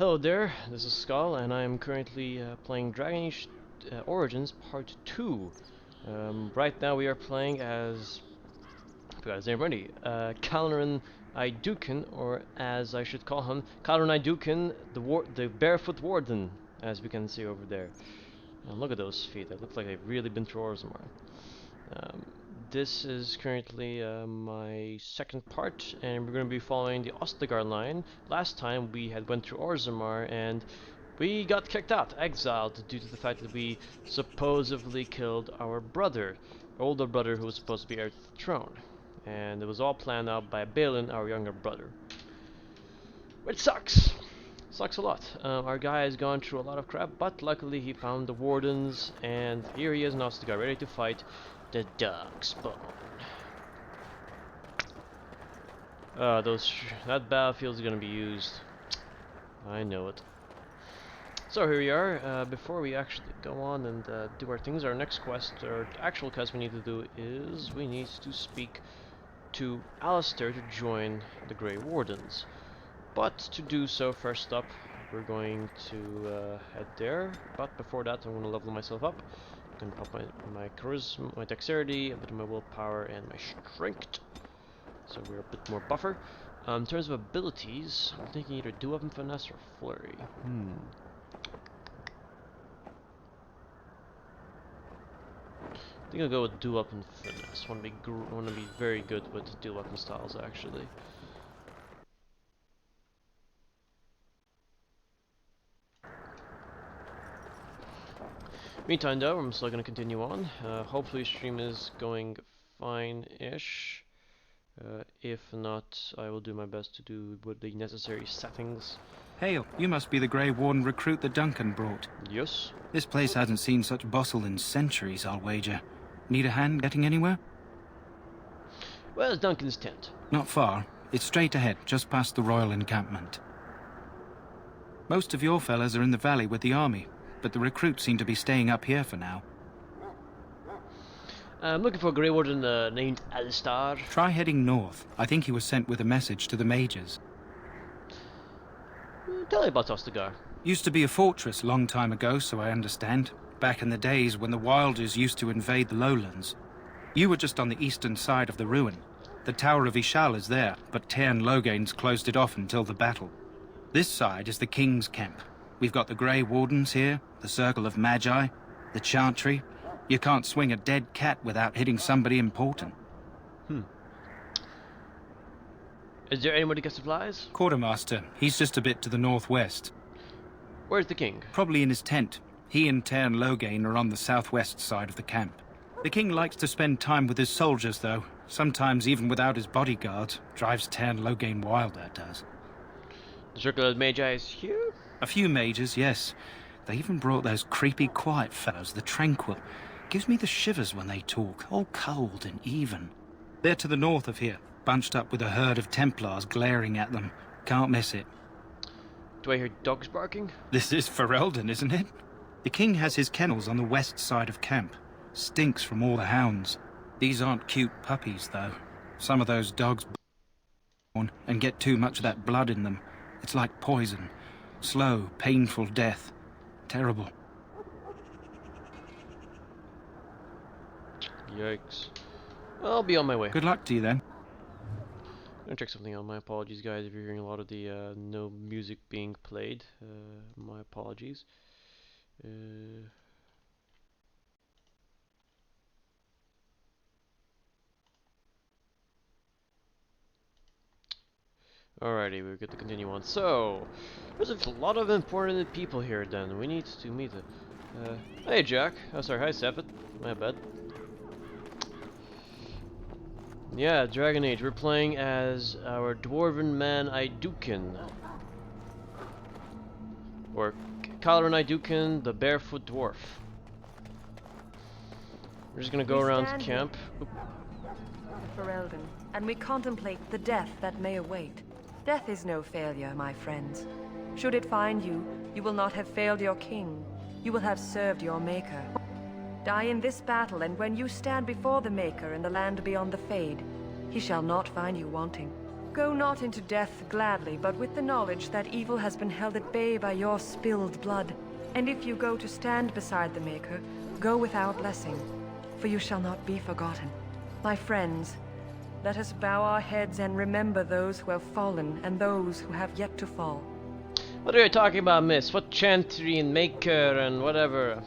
Hello there, this is Skull, and I am currently playing Dragon Age Origins Part 2. Right now we are playing as... I forgot his name already. Caloran Idukin, or as I should call him, Caloran Idukin, the Barefoot Warden, as we can see over there. And look at those feet, they look like they've really been through Orzammar. This is currently my second part, and we're going to be following the Ostagar line. Last time we had went through Orzammar, and we got kicked out, exiled, due to the fact that we supposedly killed our brother, older brother who was supposed to be heir to the throne. And it was all planned out by Balin, our younger brother. Which sucks! Sucks a lot. Our guy has gone through a lot of crap, but luckily he found the Wardens, and here he is in Ostagar, ready to fight the darkspawn. That battlefield is gonna be used. I know it. So here we are. Before we actually go on and do our things, our next quest, or actual quest we need to do is we need to speak to Alistair to join the Grey Wardens. But to do so, first up, we're going to head there. But before that, I'm going to level myself up. I'm going to pop my charisma, my dexterity, a bit of my willpower, and my strength. So we're a bit more buffer. In terms of abilities, I'm thinking either do up and finesse or flurry. I think I'll go with do up and finesse. I want to be very good with dual weapon styles, actually. Meantime, though, I'm still going to continue on. Hopefully, stream is going fine-ish. If not, I will do my best to do with the necessary settings. Hail, you must be the Grey Warden recruit that Duncan brought. Yes. This place hasn't seen such bustle in centuries, I'll wager. Need a hand getting anywhere? Where's Duncan's tent? Not far. It's straight ahead, just past the royal encampment. Most of your fellas are in the valley with the army, but the recruits seem to be staying up here for now. I'm looking for a Grey Warden named Alistair. Try heading north. I think he was sent with a message to the mages. Tell me about Ostagar. Used to be a fortress long time ago, so I understand. Back in the days when the Wilders used to invade the lowlands. You were just on the eastern side of the ruin. The Tower of Ishal is there, but Tairn Logain's closed it off until the battle. This side is the King's camp. We've got the Grey Wardens here, the Circle of Magi, the Chantry. You can't swing a dead cat without hitting somebody important. Is there anyone to get supplies? Quartermaster. He's just a bit to the northwest. Where's the king? Probably in his tent. He and Tairn Logain are on the southwest side of the camp. The king likes to spend time with his soldiers, though. Sometimes even without his bodyguards. Drives Tairn Logain wild, that does. The Circle of Magi is here? A few mages, yes. They even brought those creepy quiet fellows, the Tranquil. Gives me the shivers when they talk, all cold and even. They're to the north of here, bunched up with a herd of Templars glaring at them. Can't miss it. Do I hear dogs barking? This is Ferelden, isn't it? The king has his kennels on the west side of camp. Stinks from all the hounds. These aren't cute puppies, though. Some of those dogs born and get too much of that blood in them. It's like poison. Slow, painful death. Terrible. Yikes. Well, I'll be on my way. Good luck to you, then. I'm gonna check something out. My apologies, guys, if you're hearing a lot of the no music being played. My apologies. Alrighty, we're good to continue on. So, there's a lot of important people here then. We need to meet them. Hey Jack. Oh sorry, hi Sepet. My bad. Yeah, Dragon Age. We're playing as our dwarven man Idukin. Or Caloran Idukin, the barefoot dwarf. We're just gonna go around the camp. Ferelden, and we contemplate the death that may await. Death is no failure, my friends. Should it find you, you will not have failed your king. You will have served your maker. Die in this battle, and when you stand before the Maker in the land beyond the Fade, he shall not find you wanting. Go not into death gladly, but with the knowledge that evil has been held at bay by your spilled blood. And if you go to stand beside the Maker, go with our blessing, for you shall not be forgotten. My friends, let us bow our heads and remember those who have fallen and those who have yet to fall. What are you talking about, miss? What chantry and maker and whatever?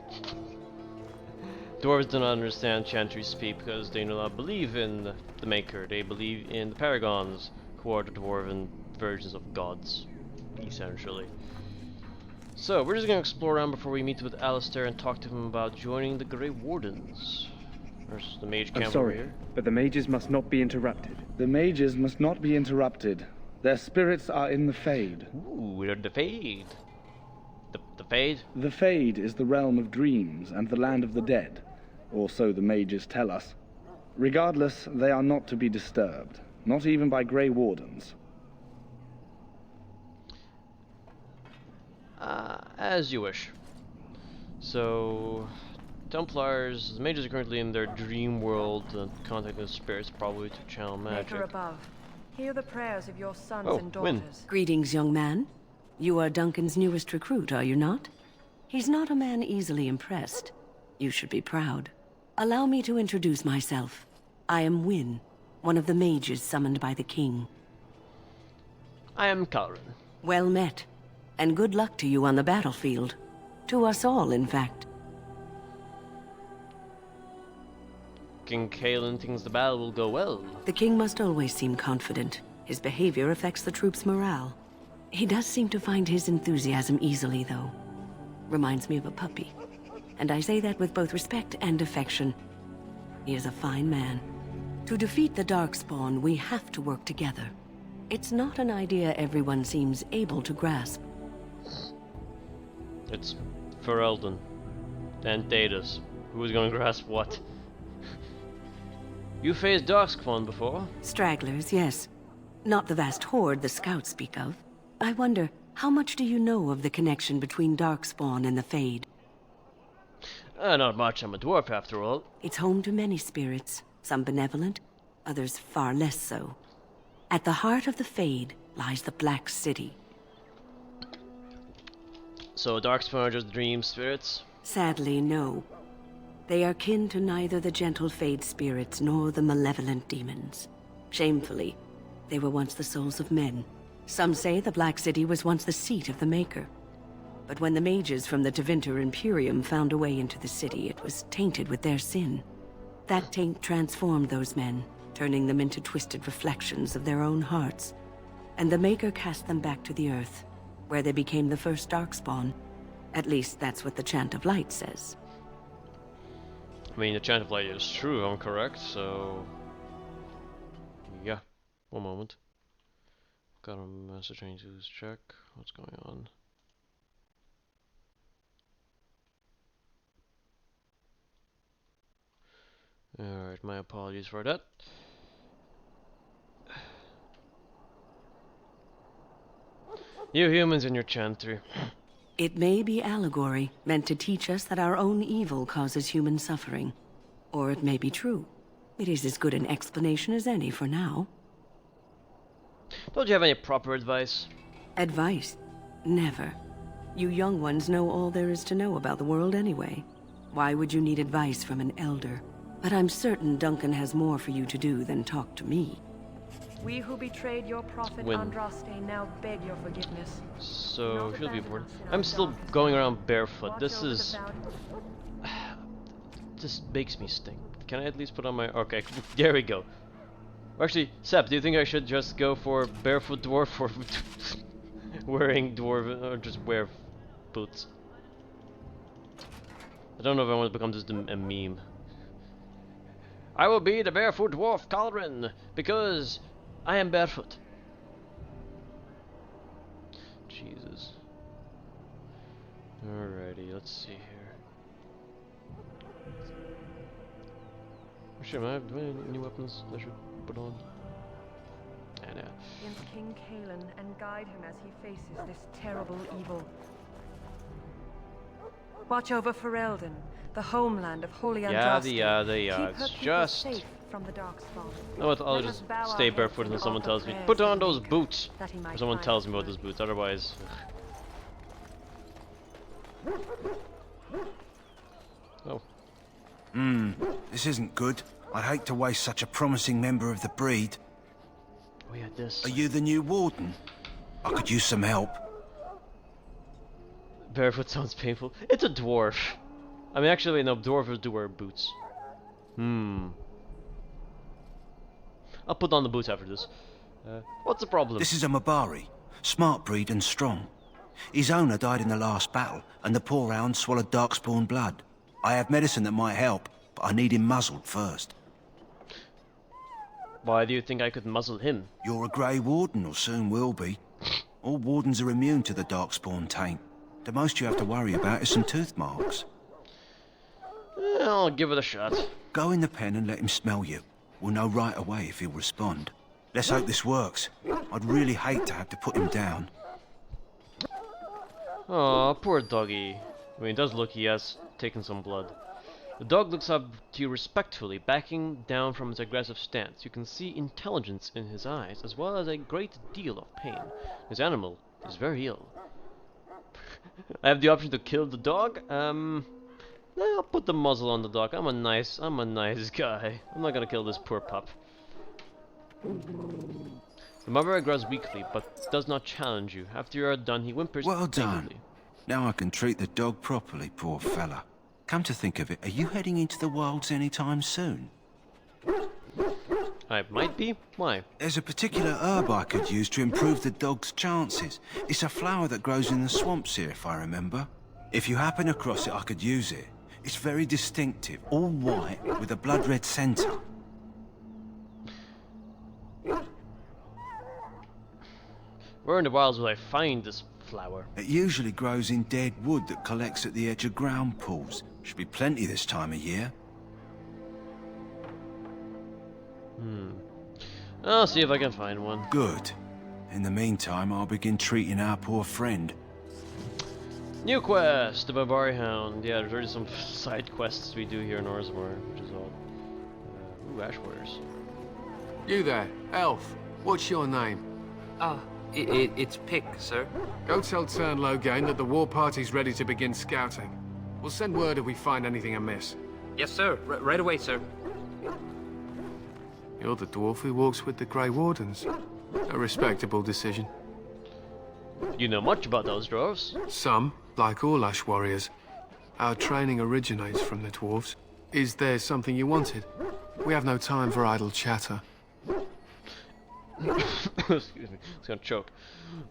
Dwarves do not understand chantry speak because they do not believe in the maker. They believe in the paragons, who are the dwarven versions of gods, essentially. So, we're just gonna explore around before we meet with Alistair and talk to him about joining the Grey Wardens. There's the mage camp over here. But the mages must not be interrupted. The mages must not be interrupted. Their spirits are in the Fade. Ooh, we're the Fade. The Fade? The Fade is the realm of dreams and the land of the dead, or so the mages tell us. Regardless, they are not to be disturbed, not even by Grey Wardens. As you wish. So, Templars, the mages are currently in their dream world and contacting spirits probably to channel magic. Maker above, hear the prayers of your sons Oh, and Wynn. daughters. Greetings, young man. You are Duncan's newest recruit, are you not? He's not a man easily impressed. You should be proud. Allow me to introduce myself. I am Wynn, one of the mages summoned by the king. I am Calrin. Well met, and good luck to you on the battlefield. To us all, in fact. King Kalen thinks the battle will go well. The king must always seem confident. His behavior affects the troops' morale. He does seem to find his enthusiasm easily, though. Reminds me of a puppy. And I say that with both respect and affection. He is a fine man. To defeat the darkspawn, we have to work together. It's not an idea everyone seems able to grasp. It's Ferelden and Daedus. Who's gonna grasp what? You faced darkspawn before? Stragglers, yes. Not the vast horde the scouts speak of. I wonder, how much do you know of the connection between darkspawn and the Fade? Not much, I'm a dwarf after all. It's home to many spirits, some benevolent, others far less so. At the heart of the Fade lies the Black City. So darkspawn are just dream spirits? Sadly, no. They are kin to neither the gentle Fade spirits nor the malevolent demons. Shamefully, they were once the souls of men. Some say the Black City was once the seat of the Maker. But when the mages from the Tevinter Imperium found a way into the city, it was tainted with their sin. That taint transformed those men, turning them into twisted reflections of their own hearts. And the Maker cast them back to the Earth, where they became the first Darkspawn. At least that's what the Chant of Light says. I mean, the Chant of Light is true, I'm correct, so... Yeah, one moment. Got a message I need to check. What's going on? Alright, my apologies for that. You humans and your chantry. It may be allegory, meant to teach us that our own evil causes human suffering. Or it may be true. It is as good an explanation as any for now. Don't you have any proper advice? Advice? Never. You young ones know all there is to know about the world anyway. Why would you need advice from an elder? But I'm certain Duncan has more for you to do than talk to me. We who betrayed your prophet Wynn. Andraste now beg your forgiveness. So, she'll be bored. I'm still going around barefoot. This is... This makes me stink. Can I at least put on my... Okay, there we go. Actually, Seb, do you think I should just go for barefoot dwarf or wearing dwarf or just wear boots? I don't know if I want to become just a meme. I will be the barefoot dwarf Calrin because I am barefoot. Jesus. Alrighty, let's see here. Sure, do I have any new weapons I should put on? And Against King Kalen and guide him as he faces this terrible evil. Watch over Ferelden, the homeland of Holy Andraste. yada. Keep her It's people just safe from the darkspawn. No, I'll Let just us bow our stay heads barefoot and until someone offer tells me, prayers put to on the those Maker, boots! that he Or might someone find tells us me about those worthy. boots, otherwise... ugh. Oh. This isn't good. I'd hate to waste such a promising member of the breed. Oh yeah, this. Are you the new Warden? I could use some help. Barefoot sounds painful. It's a dwarf. I mean, actually, no, dwarves do wear boots. I'll put on the boots after this. What's the problem? This is a Mabari. Smart breed and strong. His owner died in the last battle, and the poor hound swallowed darkspawn blood. I have medicine that might help, but I need him muzzled first. Why do you think I could muzzle him? You're a Grey Warden, or soon will be. All Wardens are immune to the darkspawn taint. The most you have to worry about is some tooth marks. I'll give it a shot. Go in the pen and let him smell you. We'll know right away if he'll respond. Let's hope this works. I'd really hate to have to put him down. Aw, poor doggy. I mean, it does look he has taken some blood. The dog looks up to you respectfully, backing down from his aggressive stance. You can see intelligence in his eyes, as well as a great deal of pain. This animal is very ill. I have the option to kill the dog. I'll put the muzzle on the dog. I'm a nice guy. I'm not gonna kill this poor pup. The mother grows weakly, but does not challenge you. After you are done, he whimpers Well done. plaintively. Now I can treat the dog properly, poor fella. Come to think of it, are you heading into the wilds anytime soon? I might be. Why? There's a particular herb I could use to improve the dog's chances. It's a flower that grows in the swamps here, if I remember. If you happen across it, I could use it. It's very distinctive, all white, with a blood-red centre. Where in the wilds will I find this flower? It usually grows in dead wood that collects at the edge of ground pools. Should be plenty this time of year. I'll see if I can find one. Good. In the meantime, I'll begin treating our poor friend. New quest, the Barbari Hound. Yeah, there's already some side quests we do here in Orzammar, which is all. Ooh, Ash Warriors. You there, elf. What's your name? It's Pick, sir. Go tell Tern Logain that the war party's ready to begin scouting. We'll send word if we find anything amiss. Yes, sir. Right away, sir. You're the dwarf who walks with the Grey Wardens. A respectable decision. You know much about those dwarves? Some, like all Ash Warriors. Our training originates from the dwarves. Is there something you wanted? We have no time for idle chatter. Excuse me, it's gonna choke.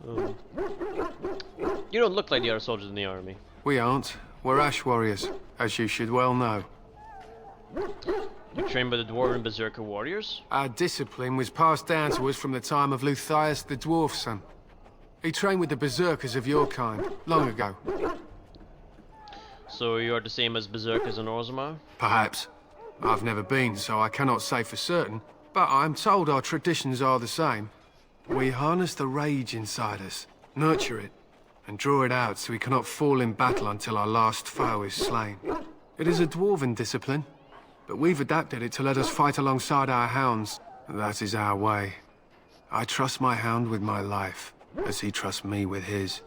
You don't look like the other soldiers in the army. We aren't. We're Ash Warriors, as you should well know. You trained by the Dwarven Berserker warriors? Our discipline was passed down to us from the time of Luthias the Dwarf Son. He trained with the Berserkers of your kind, long ago. So you are the same as Berserkers in Orzammar? Perhaps. I've never been, so I cannot say for certain, but I'm told our traditions are the same. We harness the rage inside us, nurture it, and draw it out so we cannot fall in battle until our last foe is slain. It is a dwarven discipline, but we've adapted it to let us fight alongside our hounds. That is our way. I trust my hound with my life, as he trusts me with his.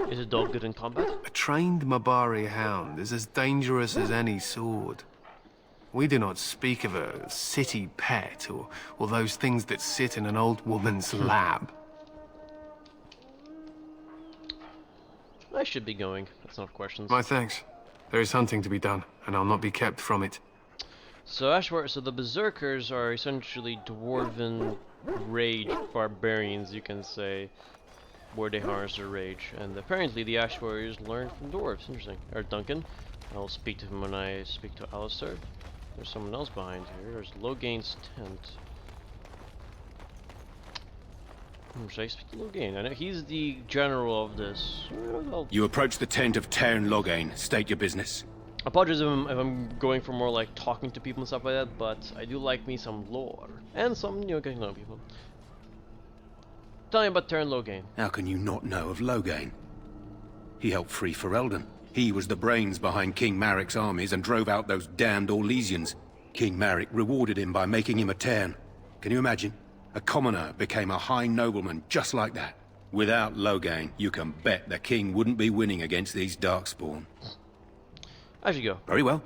Is a dog good in combat? A trained Mabari hound is as dangerous as any sword. We do not speak of a city pet or those things that sit in an old woman's lap. I should be going. That's not questions. My thanks. There is hunting to be done, and I'll not be kept from it. So so the Berserkers are essentially Dwarven rage barbarians, you can say, where they harness their rage. And apparently the Ash Warriors learned from dwarves. Interesting. Or Duncan. I'll speak to him when I speak to Alistair. There's someone else behind here. There's Logain's tent. Should I speak to Logain? I know he's the general of this. You approach the tent of Tern Logain. State your business. Apologies if I'm going for more like talking to people and stuff like that, but I do like me some lore. And some, getting to know people. Tell me about Tern Logain. How can you not know of Logain? He helped free Ferelden. He was the brains behind King Marik's armies and drove out those damned Orlesians. King Maric rewarded him by making him a Tairn. Can you imagine? A commoner became a high nobleman just like that. Without Loghain, you can bet the king wouldn't be winning against these darkspawn. As you go. Very well.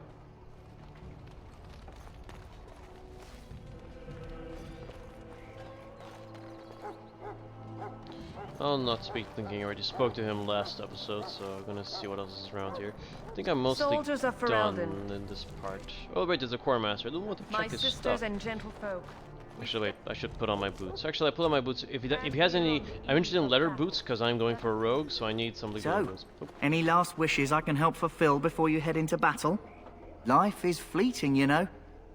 I'll not speak thinking. I already spoke to him last episode, so I'm gonna see what else is around here. I think I'm mostly Soldiers of done Ferelden. in this part. Oh wait, there's a quartermaster. I don't want to My check his sisters stuff. and gentlefolk. Actually, wait. I should put on my boots. Actually, I put on my boots. If he has any, I'm interested in leather boots because I'm going for a rogue, so I need some leather boots. Oh. Any last wishes I can help fulfill before you head into battle? Life is fleeting, you know.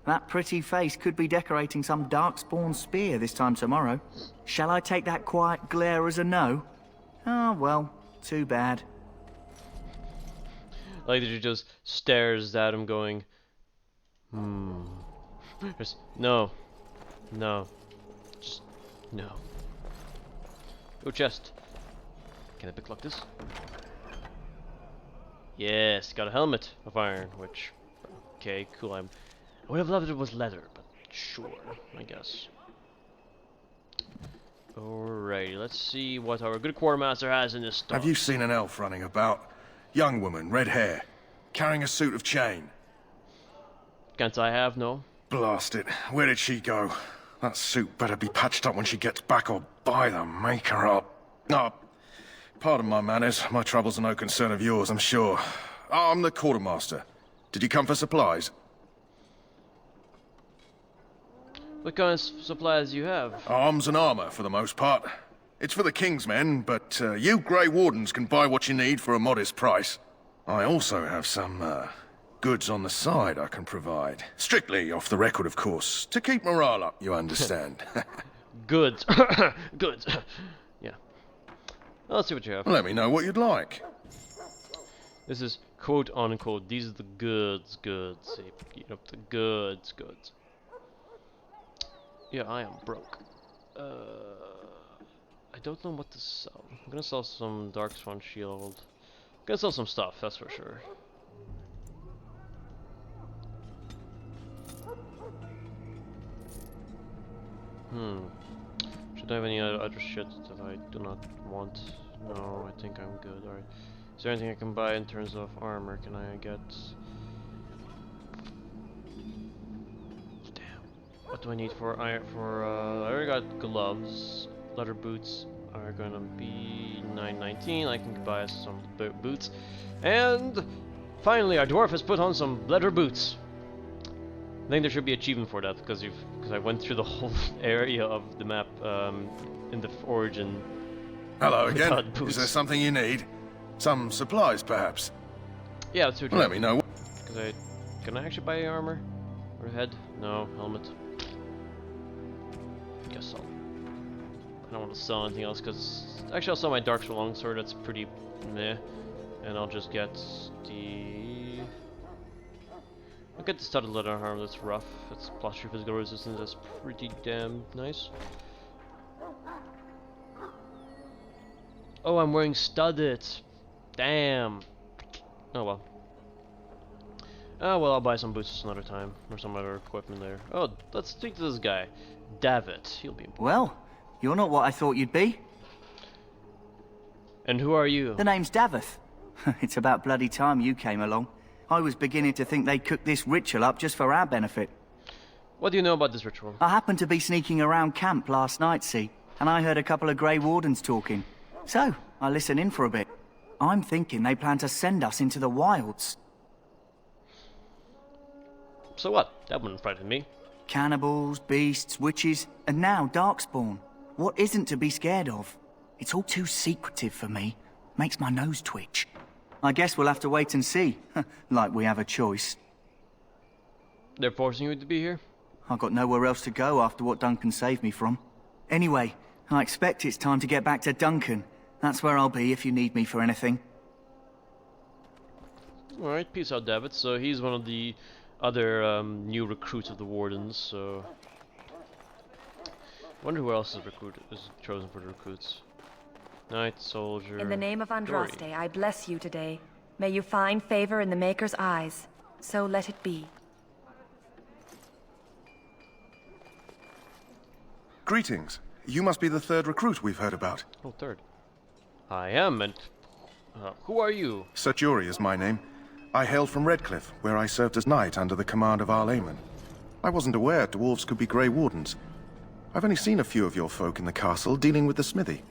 That pretty face could be decorating some darkspawn spear this time tomorrow. Shall I take that quiet glare as a no? Oh, well, too bad. Like that, she just stares at him, going, Just, no, just no. Oh, chest. Can I picklock this? Yes, got a helmet of iron, which, okay, cool. I would have loved if it was leather, but sure, I guess. Alrighty, let's see what our good quartermaster has in this stock. Have you seen an elf running about? Young woman, red hair, carrying a suit of chain. Can't I have, no? Blast it. Where did she go? That suit better be patched up when she gets back, or by the maker up. Oh, pardon my manners. My troubles are no concern of yours, I'm sure. Oh, I'm the quartermaster. Did you come for supplies? What kind of supplies do you have? Arms and armor, for the most part. It's for the King's men, but you Grey Wardens can buy what you need for a modest price. I also have some, goods on the side I can provide. Strictly off the record, of course. To keep morale up, you understand. Goods. Goods. Yeah. Well, let's see what you have. Let me know what you'd like. This is quote unquote. These are the goods. See, you know, the goods. Yeah, I am broke. I don't know what to sell. I'm gonna sell some darkspawn shield. I'm gonna sell some stuff, that's for sure. Should I have any other shit that I do not want? No, I think I'm good. Alright. Is there anything I can buy in terms of armor? Can I get... What do I need for iron? I already got gloves. Leather boots are gonna be $9.19. I can buy us some boots. And finally, our dwarf has put on some leather boots. I think there should be an achievement for that because I went through the whole area of the map in the origin. Hello again. Is there something you need? Some supplies, perhaps? Yeah, let's do it. Let me know. Can I actually buy armor or head? No, helmet. Guess so. I don't want to sell anything else because actually I'll sell my darkspawn longsword. That's pretty meh, and I'll just get the. I'll get the studded leather armor. That's rough. It's plus 3 physical resistance. That's pretty damn nice. Oh, I'm wearing studded. Damn. Oh well. Oh well, I'll buy some boots another time or some other equipment there. Oh, let's speak to this guy. David, he'll be important. Well, you're not what I thought you'd be. And who are you? The name's Davith. It's about bloody time you came along. I was beginning to think they'd cooked this ritual up just for our benefit. What do you know about this ritual? I happened to be sneaking around camp last night, see, and I heard a couple of Grey Wardens talking. So, I listened in for a bit. I'm thinking they plan to send us into the wilds. So what? That wouldn't frighten me. Cannibals, beasts, witches, and now darkspawn. What isn't to be scared of? It's all too secretive for me. Makes my nose twitch. I guess we'll have to wait and see. Like we have a choice. They're forcing you to be here? I've got nowhere else to go after what Duncan saved me from. Anyway, I expect it's time to get back to Duncan. That's where I'll be if you need me for anything. Alright, peace out, David. So he's one of the other new recruits of the Wardens, so... Wonder who else is chosen for the recruits. Knight, soldier... In the name of Andraste, Dory. I bless you today. May you find favor in the Maker's eyes. So let it be. Greetings. You must be the third recruit we've heard about. Oh, third. I am, and who are you? Sir Jury is my name. I hail from Redcliffe, where I served as knight under the command of Arl Eamon. I wasn't aware dwarves could be Grey Wardens. I've only seen a few of your folk in the castle dealing with the smithy.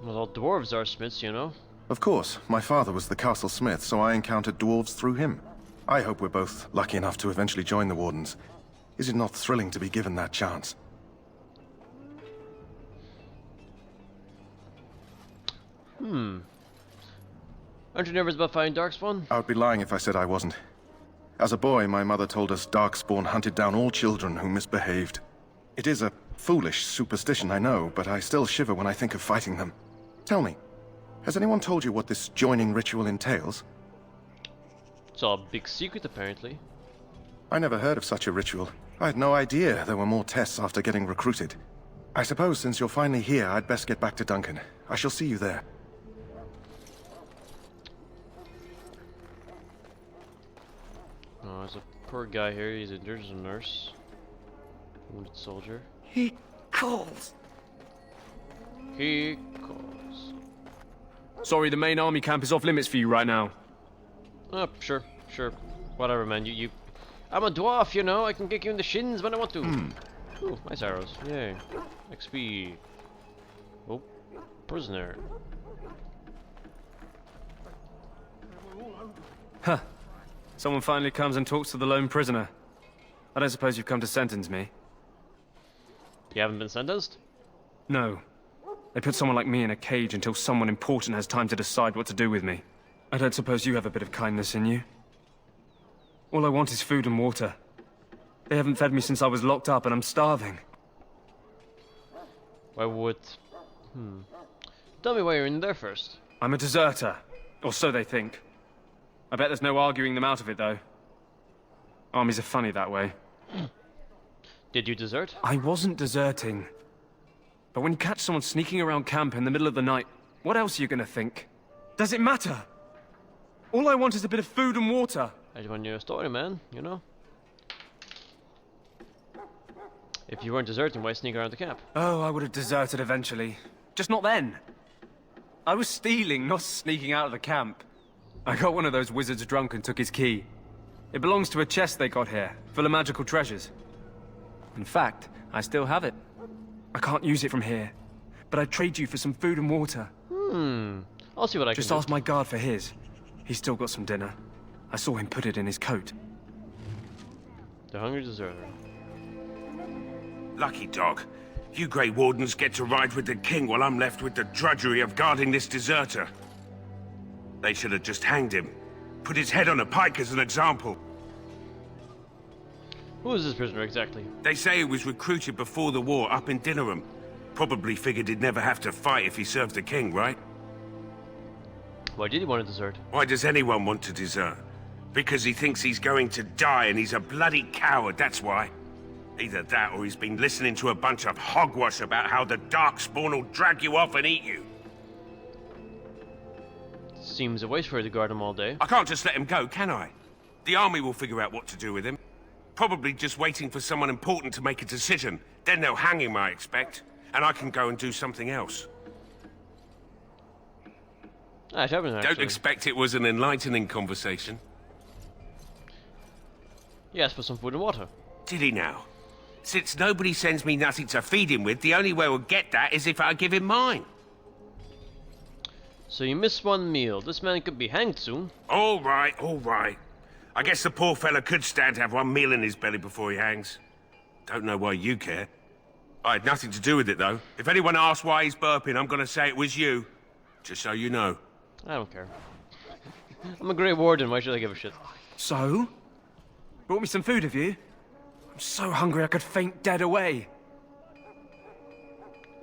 Well, all dwarves are smiths, you know. Of course, my father was the castle smith, so I encountered dwarves through him. I hope we're both lucky enough to eventually join the Wardens. Is it not thrilling to be given that chance? Aren't you nervous about fighting darkspawn? I would be lying if I said I wasn't. As a boy, my mother told us darkspawn hunted down all children who misbehaved. It is a foolish superstition, I know, but I still shiver when I think of fighting them. Tell me, has anyone told you what this joining ritual entails? It's all a big secret, apparently. I never heard of such a ritual. I had no idea there were more tests after getting recruited. I suppose since you're finally here, I'd best get back to Duncan. I shall see you there. Oh, there's a poor guy here. He's injured as a nurse. Wounded soldier. He calls. He calls. Sorry, the main army camp is off limits for you right now. Oh, sure. Whatever, man. I'm a dwarf, you know. I can kick you in the shins when I want to. Ooh, nice arrows. Yay. XP. Oh, prisoner. Huh. Someone finally comes and talks to the lone prisoner. I don't suppose you've come to sentence me? You haven't been sentenced? No. They put someone like me in a cage until someone important has time to decide what to do with me. I don't suppose you have a bit of kindness in you? All I want is food and water. They haven't fed me since I was locked up and I'm starving. Why would... Tell me why you're in there first. I'm a deserter. Or so they think. I bet there's no arguing them out of it, though. Armies are funny that way. Did you desert? I wasn't deserting. But when you catch someone sneaking around camp in the middle of the night, what else are you gonna think? Does it matter? All I want is a bit of food and water. I just want you a story, man, you know? If you weren't deserting, why sneak around the camp? Oh, I would have deserted eventually. Just not then. I was stealing, not sneaking out of the camp. I got one of those wizards drunk and took his key. It belongs to a chest they got here, full of magical treasures. In fact, I still have it. I can't use it from here, but I'd trade you for some food and water. I'll see what I can do. Just ask my guard for his. He's still got some dinner. I saw him put it in his coat. The hungry deserter. Lucky dog. You Grey Wardens get to ride with the king while I'm left with the drudgery of guarding this deserter. They should have just hanged him. Put his head on a pike as an example. Who is this prisoner exactly? They say he was recruited before the war up in Dinnerham. Probably figured he'd never have to fight if he served the king, right? Why did he want to desert? Why does anyone want to desert? Because he thinks he's going to die and he's a bloody coward, that's why. Either that or he's been listening to a bunch of hogwash about how the darkspawn will drag you off and eat you. Seems a waste for you to guard him all day. I can't just let him go, can I? The army will figure out what to do with him. Probably just waiting for someone important to make a decision. Then they'll hang him, I expect. And I can go and do something else. Don't expect it was an enlightening conversation. He asked for some food and water. Did he now? Since nobody sends me nothing to feed him with, the only way we'll get that is if I give him mine. So you missed one meal. This man could be hanged soon. All right, all right. I guess the poor fella could stand to have one meal in his belly before he hangs. Don't know why you care. I had nothing to do with it, though. If anyone asks why he's burping, I'm gonna say it was you. Just so you know. I don't care. I'm a Grey Warden, why should I give a shit? So? Brought me some food, have you? I'm so hungry I could faint dead away.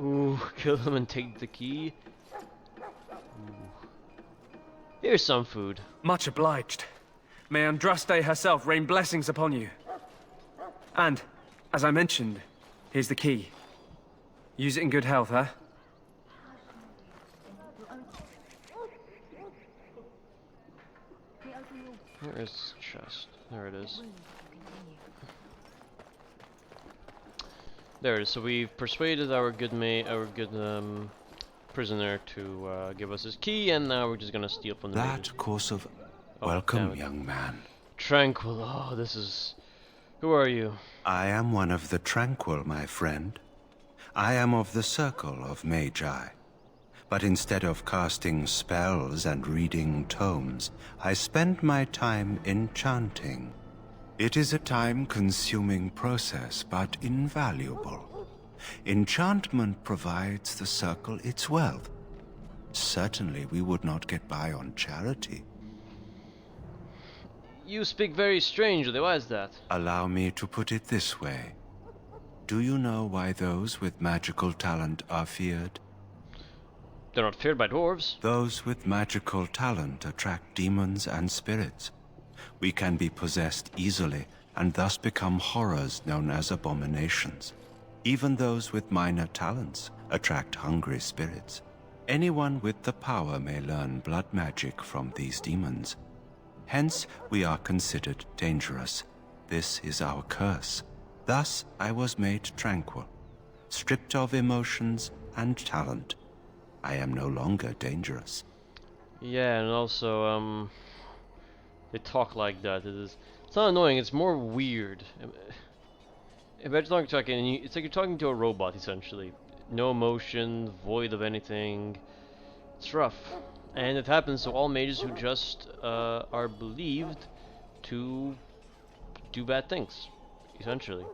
Ooh, kill him and take the key. Ooh. Here's some food. Much obliged. May Andraste herself rain blessings upon you. And, as I mentioned, here's the key. Use it in good health, huh? Where is the chest? There it is. There it is. So we've persuaded our good prisoner to give us his key, and now we're just gonna steal from the mages. That course of... Oh, Welcome, young man. Tranquil. Oh, this is... Who are you? I am one of the Tranquil, my friend. I am of the Circle of Magi. But instead of casting spells and reading tomes, I spend my time enchanting. It is a time-consuming process, but invaluable. Enchantment provides the Circle its wealth. Certainly we would not get by on charity. You speak very strangely. Why is that? Allow me to put it this way. Do you know why those with magical talent are feared? They're not feared by dwarves. Those with magical talent attract demons and spirits. We can be possessed easily, and thus become horrors known as abominations. Even those with minor talents attract hungry spirits. Anyone with the power may learn blood magic from these demons. Hence, we are considered dangerous. This is our curse. Thus, I was made tranquil, stripped of emotions and talent. I am no longer dangerous. Yeah, and also, they talk like that. It's not annoying, it's more weird. Imagine talking, it's like you're talking to a robot, essentially. No emotion, void of anything. It's rough. And it happens to all mages who just are believed to do bad things, essentially.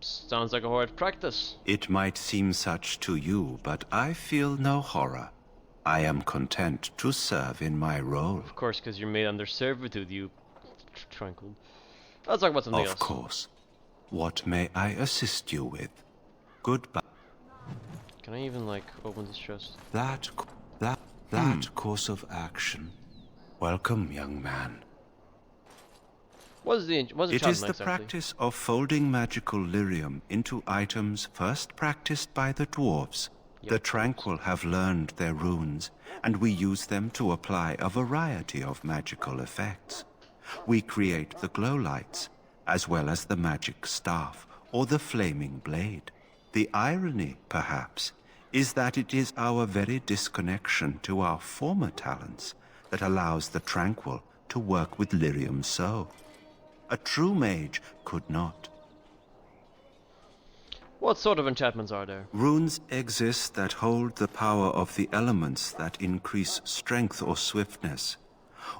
Sounds like a horrid practice. It might seem such to you, but I feel no horror. I am content to serve in my role. Of course, because you're made under servitude, you tranquil. Let's talk about something else. Of course. What may I assist you with? Goodbye. Can I even, like, open this chest? That course of action. Welcome, young man. What's the It is the practice of folding magical lyrium into items first practiced by the dwarves. The Tranquil have learned their runes, and we use them to apply a variety of magical effects. We create the glow lights, as well as the magic staff, or the flaming blade. The irony, perhaps, is that it is our very disconnection to our former talents that allows the Tranquil to work with lyrium so. A true mage could not. What sort of enchantments are there? Runes exist that hold the power of the elements that increase strength or swiftness.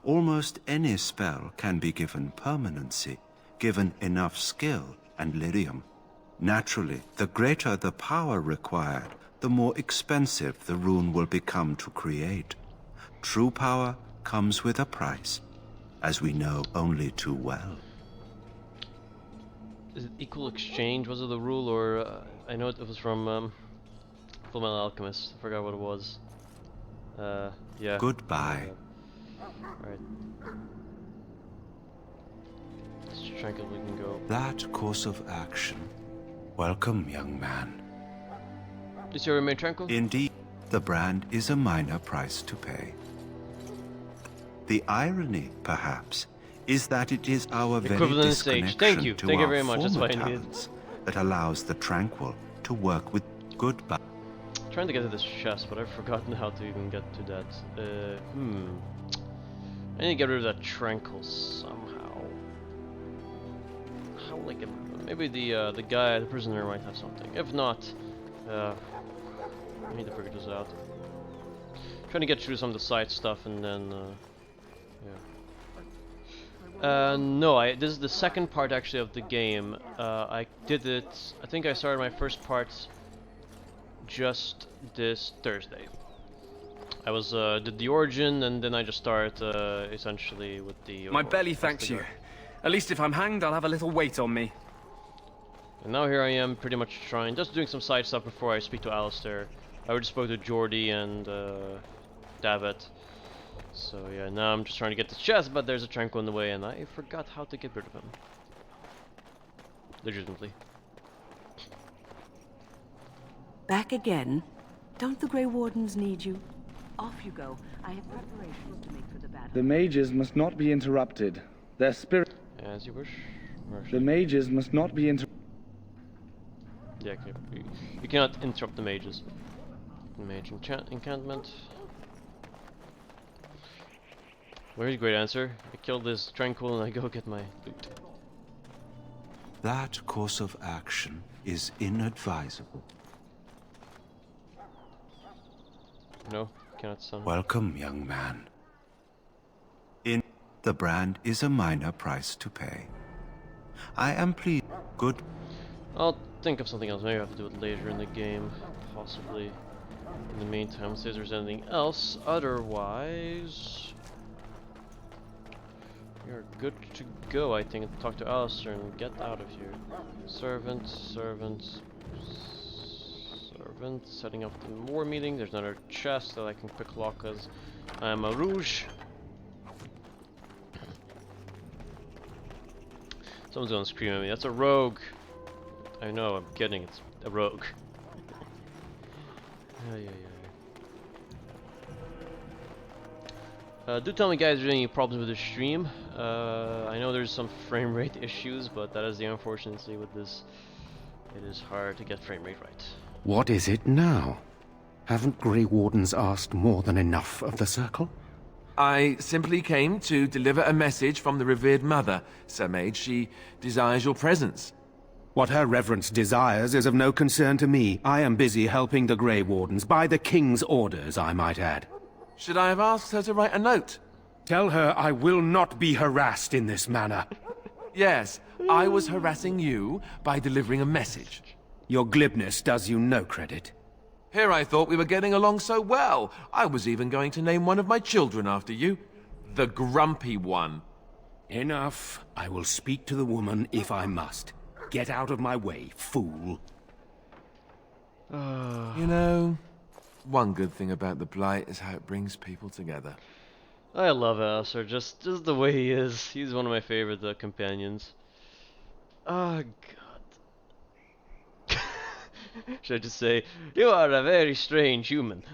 Almost any spell can be given permanency, given enough skill and lyrium. Naturally, the greater the power required, the more expensive the rune will become to create. True power comes with a price, as we know only too well. Is it equal exchange? Was it the rule, or I know it was from Full Metal Alchemist. I forgot what it was. Yeah. Goodbye. Alright. Let's tranquil, we can go. That course of action. Welcome, young man. Is your remain tranquil? Indeed, the brand is a minor price to pay. The irony, perhaps, is that it is our very disconnection to our former talents that allows the Tranquil to work with goodbye. I'm trying to get to this chest, but I've forgotten how to even get to that. I need to get rid of that Tranquil somehow. How will I get rid of it? Maybe the guy, the prisoner, might have something. If not, I need to figure this out. Trying to get through some of the side stuff, and then yeah. No, this is the second part actually of the game. I did it, I think I started my first part just this Thursday. I was, did the origin, and then I just started, essentially with the... My belly thanks you. At least if I'm hanged, I'll have a little weight on me. And now here I am, pretty much just doing some side stuff before I speak to Alistair. I already spoke to Jordi and, David. So yeah, now I'm just trying to get this chest, but there's a Tranquil in the way, and I forgot how to get rid of him. Legitimately. Back again? Don't the Grey Wardens need you? Off you go. I have preparations to make for the battle. The mages must not be interrupted. Their spirit... As you wish. The mages must not be Yeah, you cannot interrupt the mages. Mage enchantment. Very great answer. I kill this tranquil and I go get my loot. That course of action is inadvisable. No, cannot summon. Welcome, young man. The brand is a minor price to pay. I am pleased. Good. I'll think of something else. Maybe I have to do it later in the game, possibly. In the meantime, let's see if there's anything else. Otherwise, you're good to go, I think. Talk to Alistair and get out of here. Servant, servant, servant. Setting up the war meeting. There's another chest that I can pick lock because I'm a rouge. Someone's gonna scream at me. That's a rogue. I know, I'm kidding. It's a rogue. Do tell me, guys, if there's any problems with the stream. I know there's some frame rate issues, but that is the unfortunate thing with this. It is hard to get frame rate right. What is it now? Haven't Grey Wardens asked more than enough of the Circle? I simply came to deliver a message from the revered mother, Sir Mage. She desires your presence. What her reverence desires is of no concern to me. I am busy helping the Grey Wardens, by the King's orders, I might add. Should I have asked her to write a note? Tell her I will not be harassed in this manner. Yes, I was harassing you by delivering a message. Your glibness does you no credit. Here I thought we were getting along so well. I was even going to name one of my children after you. The Grumpy One. Enough. I will speak to the woman if I must. Get out of my way, fool. You know, one good thing about the Blight is how it brings people together. I love Alistair, just the way he is. He's one of my favorite companions. Oh, God. Should I just say, you are a very strange human.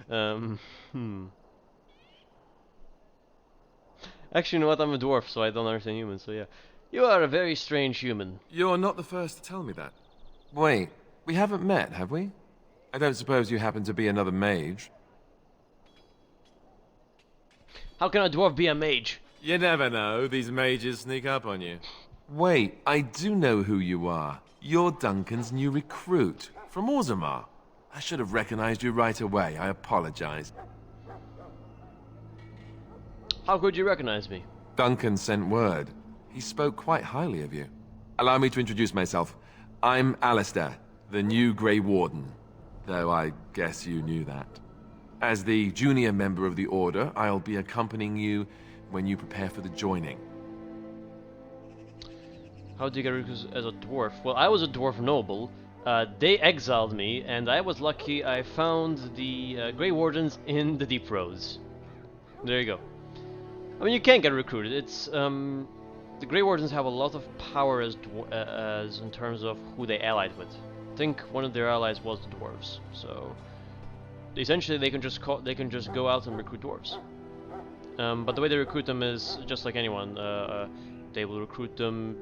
Actually, you know what? I'm a dwarf, so I don't understand humans, so yeah. You are a very strange human. You're not the first to tell me that. Wait, we haven't met, have we? I don't suppose you happen to be another mage? How can a dwarf be a mage? You never know, these mages sneak up on you. Wait, I do know who you are. You're Duncan's new recruit, from Orzammar. I should have recognized you right away, I apologize. How could you recognize me? Duncan sent word. He spoke quite highly of you. Allow me to introduce myself. I'm Alistair, the new Grey Warden. Though I guess you knew that. As the junior member of the Order, I'll be accompanying you when you prepare for the joining. How did you get recruited as a dwarf? Well, I was a dwarf noble. They exiled me, and I was lucky I found the Grey Wardens in the Deep Roads. There you go. I mean, you can get recruited. It's the Grey Wardens have a lot of power as in terms of who they allied with. I think one of their allies was the dwarves, so essentially they can just go out and recruit dwarves. But the way they recruit them is just like anyone. They will recruit them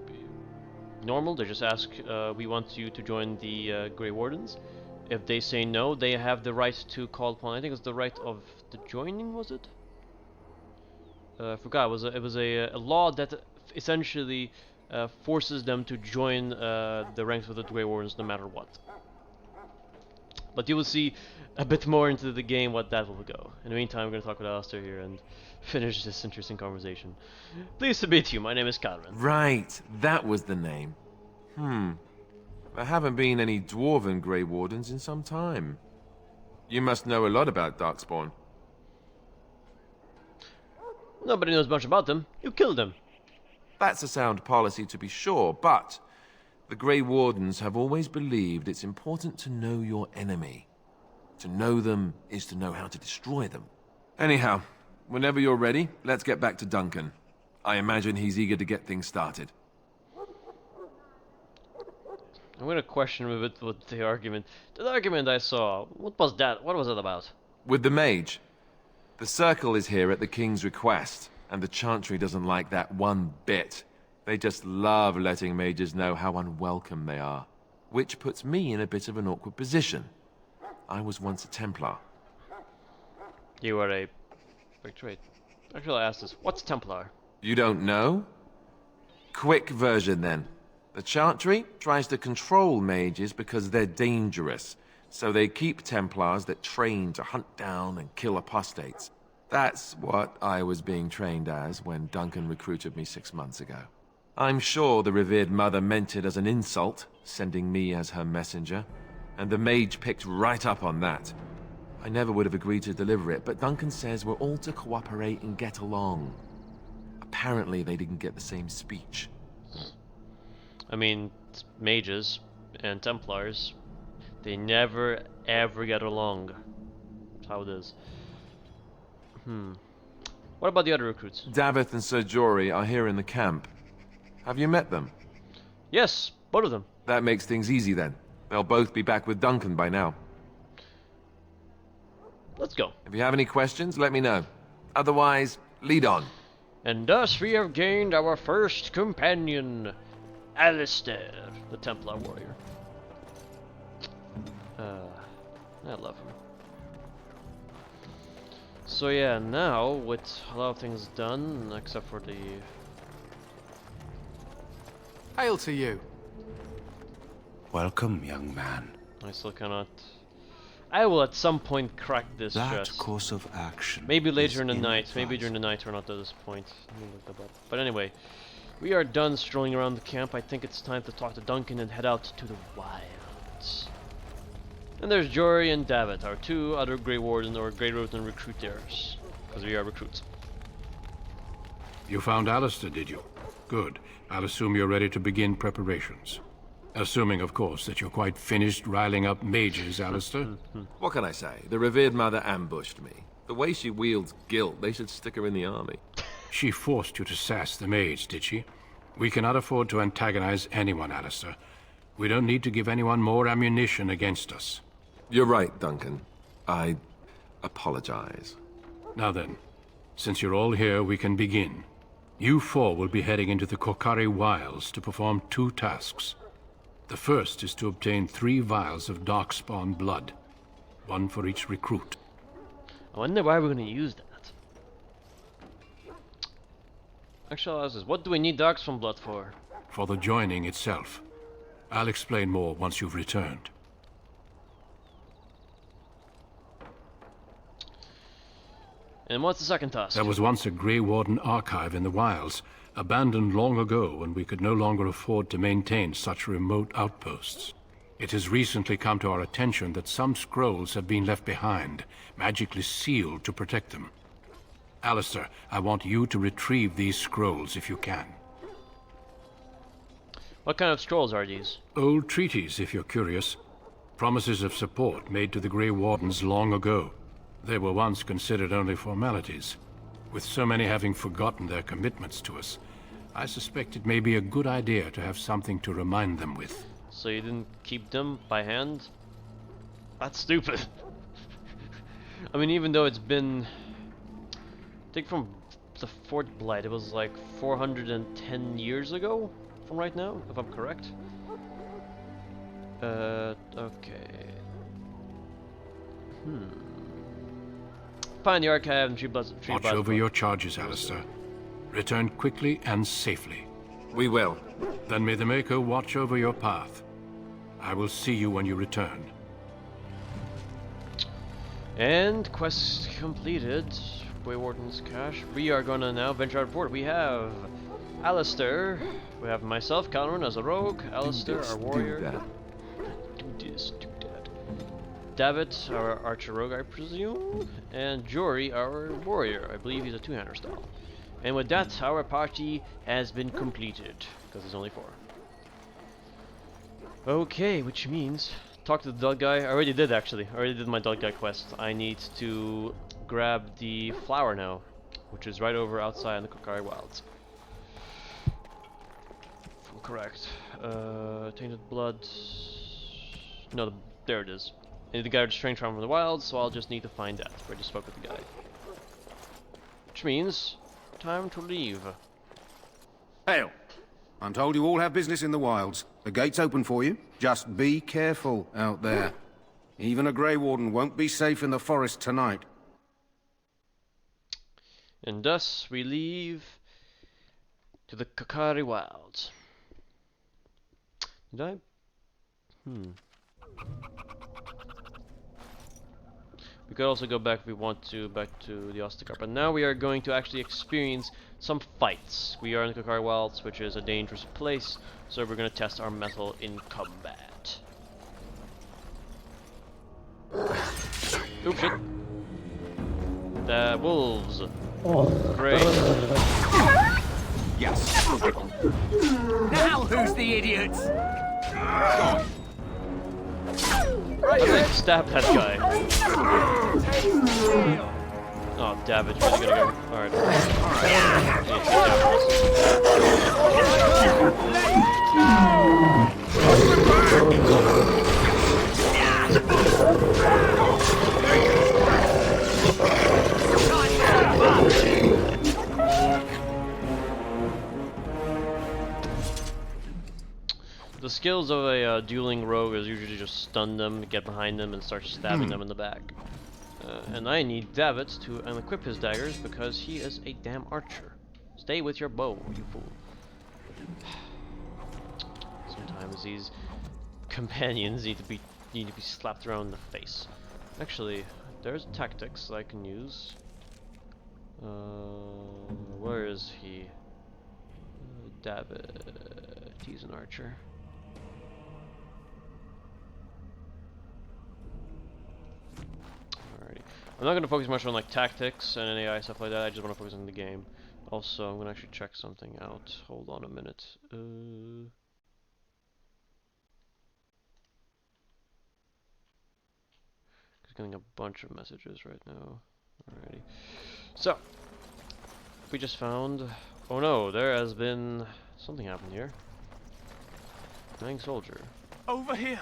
normal. They just ask, "We want you to join the Grey Wardens." If they say no, they have the right to call upon. I think it's the right of the joining. Was it? I forgot. It was a law that essentially forces them to join the ranks of the Grey Wardens no matter what. But you will see a bit more into the game what that will go. In the meantime, I'm going to talk with Alistair here and finish this interesting conversation. Pleased to meet you. My name is Calvin. Right, that was the name. There haven't been any dwarven Grey Wardens in some time. You must know a lot about darkspawn. Nobody knows much about them. You killed them. That's a sound policy to be sure, but the Grey Wardens have always believed it's important to know your enemy. To know them is to know how to destroy them. Anyhow, whenever you're ready, let's get back to Duncan. I imagine he's eager to get things started. I'm going to question a bit with the argument. The argument I saw, what was that? What was it about? With the mage. The Circle is here at the King's request, and the Chantry doesn't like that one bit. They just love letting mages know how unwelcome they are, which puts me in a bit of an awkward position. I was once a Templar. You are a... Wait. Actually, I asked this. What's Templar? You don't know? Quick version then. The Chantry tries to control mages because they're dangerous, so they keep Templars that train to hunt down and kill apostates. That's what I was being trained as when Duncan recruited me 6 months ago. I'm sure the revered mother meant it as an insult, sending me as her messenger, and the mage picked right up on that. I never would have agreed to deliver it, but Duncan says we're all to cooperate and get along. Apparently they didn't get the same speech. I mean, mages and Templars, they never ever get along. That's how it is. What about the other recruits? Davith and Sir Jory are here in the camp. Have you met them? Yes, both of them. That makes things easy then. They'll both be back with Duncan by now. Let's go. If you have any questions, let me know. Otherwise, lead on. And thus we have gained our first companion, Alistair, the Templar warrior. I love him. So yeah, now with a lot of things done, except for the... Hail to you. Welcome, young man. I still cannot... I will at some point crack this That chest. course of action. Maybe later in the is night. Maybe during the night or not at this point. Let me look that up. But anyway, we are done strolling around the camp. I think it's time to talk to Duncan and head out to the wilds. And there's Jory and Davith, our two other Grey Warden or Grey Roten recruiters. Because we are recruits. You found Alistair, did you? Good. I'll assume you're ready to begin preparations. Assuming, of course, that you're quite finished riling up mages, Alistair. What can I say? The revered mother ambushed me. The way she wields guilt, they should stick her in the army. She forced you to sass the mage, did she? We cannot afford to antagonize anyone, Alistair. We don't need to give anyone more ammunition against us. You're right, Duncan. I apologize. Now then, since you're all here, we can begin. You four will be heading into the Kokari Wilds to perform 2 tasks. The first is to obtain 3 vials of darkspawn blood, 1 for each recruit. I wonder why we're going to use that. Actually, I'll ask this. What do we need darkspawn blood for? For the joining itself. I'll explain more once you've returned. And what's the second task? There was once a Grey Warden archive in the wilds, abandoned long ago when we could no longer afford to maintain such remote outposts. It has recently come to our attention that some scrolls have been left behind, magically sealed to protect them. Alistair, I want you to retrieve these scrolls if you can. What kind of scrolls are these? Old treaties, if you're curious. Promises of support made to the Grey Wardens long ago. They were once considered only formalities. With so many having forgotten their commitments to us, I suspect it may be a good idea to have something to remind them with. So you didn't keep them by hand? That's stupid. I mean, even though it's been... I think from the Fort Blight, it was like 410 years ago from right now, if I'm correct. Okay. Find the archive and Watch over your charges, Alistair. Return quickly and safely. We will. Then may the Maker watch over your path. I will see you when you return. And quest completed. Grey Warden's cache. We are gonna now venture out forward. We have Alistair. We have myself, Calvin, as a rogue. Alistair, our warrior. Do this, do that. Davith, our archer rogue, I presume. And Jory, our warrior. I believe he's a two-hander style. And with that, our party has been completed. Because there's only 4. Okay, which means... Talk to the dog guy. I already did, actually. I already did my dog guy quest. I need to grab the flower now. Which is right over outside in the Kokari Wilds. Correct. Tainted blood... No, there it is. I need to gather strength from the wild, so I'll just need to find that. I just spoke with the guy. Which means, time to leave. Hail. I'm told you all have business in the wilds. The gate's open for you. Just be careful out there. Even a Grey Warden won't be safe in the forest tonight. And thus we leave to the Kakari Wilds. Did I? We could also go back if we want to, back to the Ostagar. But now we are going to actually experience some fights. We are in the Kakari Wilds, which is a dangerous place, so we're going to test our mettle in combat. Oops, shit. The wolves. Great. Yes. Now who's the idiots? Right, stab that guy. Oh, David, you're really gonna go. Alright. The skills of a dueling rogue is usually just stun them, get behind them, and start stabbing them in the back. And I need David to unequip his daggers because he is a damn archer. Stay with your bow, you fool. Sometimes these companions need to be slapped around the face. Actually, there's tactics I can use. Where is he? David. He's an archer. Alrighty. I'm not going to focus much on like tactics and AI stuff like that. I just want to focus on the game. Also, I'm going to actually check something out. Hold on a minute. Just getting a bunch of messages right now. Alrighty. So, we just found. Oh no, there has been something happened here. Dying soldier. Over here.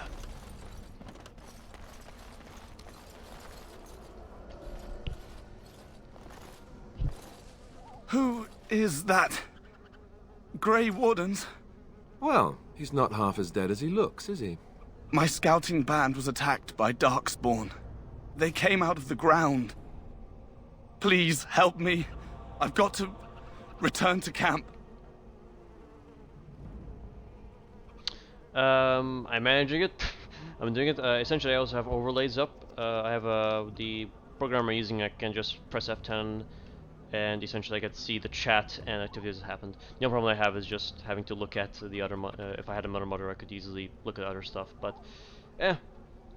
Who is that? Grey Wardens? Well, he's not half as dead as he looks, is he? My scouting band was attacked by darkspawn. They came out of the ground. Please help me. I've got to return to camp. I'm managing it. I'm doing it. Essentially, I also have overlays up. I have the program I'm using. I can just press F10, and essentially I get to see the chat and activities that happened. The only problem I have is just having to look at the other. If I had another monitor, I could easily look at other stuff. But,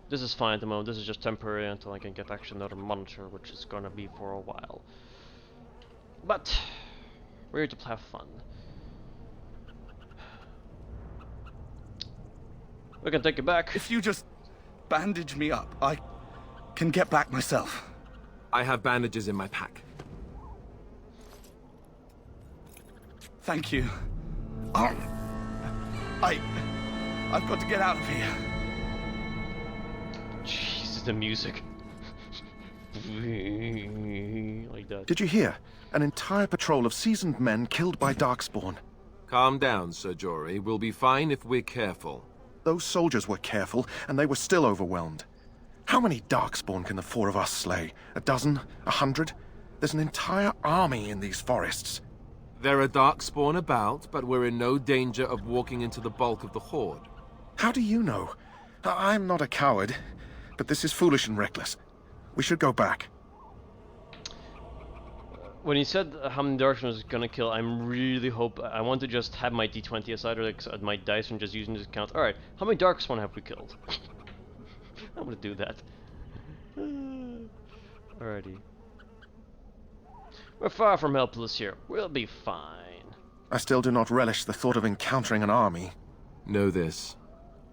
this is fine at the moment. This is just temporary until I can get actually another monitor, which is gonna be for a while. But we're here to have fun. We can take it back. If you just bandage me up, I can get back myself. I have bandages in my pack. Thank you. I've got to get out of here. Jesus, the music. Like that. Did you hear? An entire patrol of seasoned men killed by darkspawn. Calm down, Sir Jory. We'll be fine if we're careful. Those soldiers were careful, and they were still overwhelmed. How many darkspawn can the four of us slay? A dozen? 100? There's an entire army in these forests. There are darkspawn about, but we're in no danger of walking into the bulk of the horde. How do you know? I'm not a coward, but this is foolish and reckless. We should go back. When he said how many darkspawn was gonna kill, I'm really I want to just have my d20 aside, or like my dice, and just using this count. All right, how many darkspawn have we killed? I'm gonna do that. Alrighty. We're far from helpless here. We'll be fine. I still do not relish the thought of encountering an army. Know this.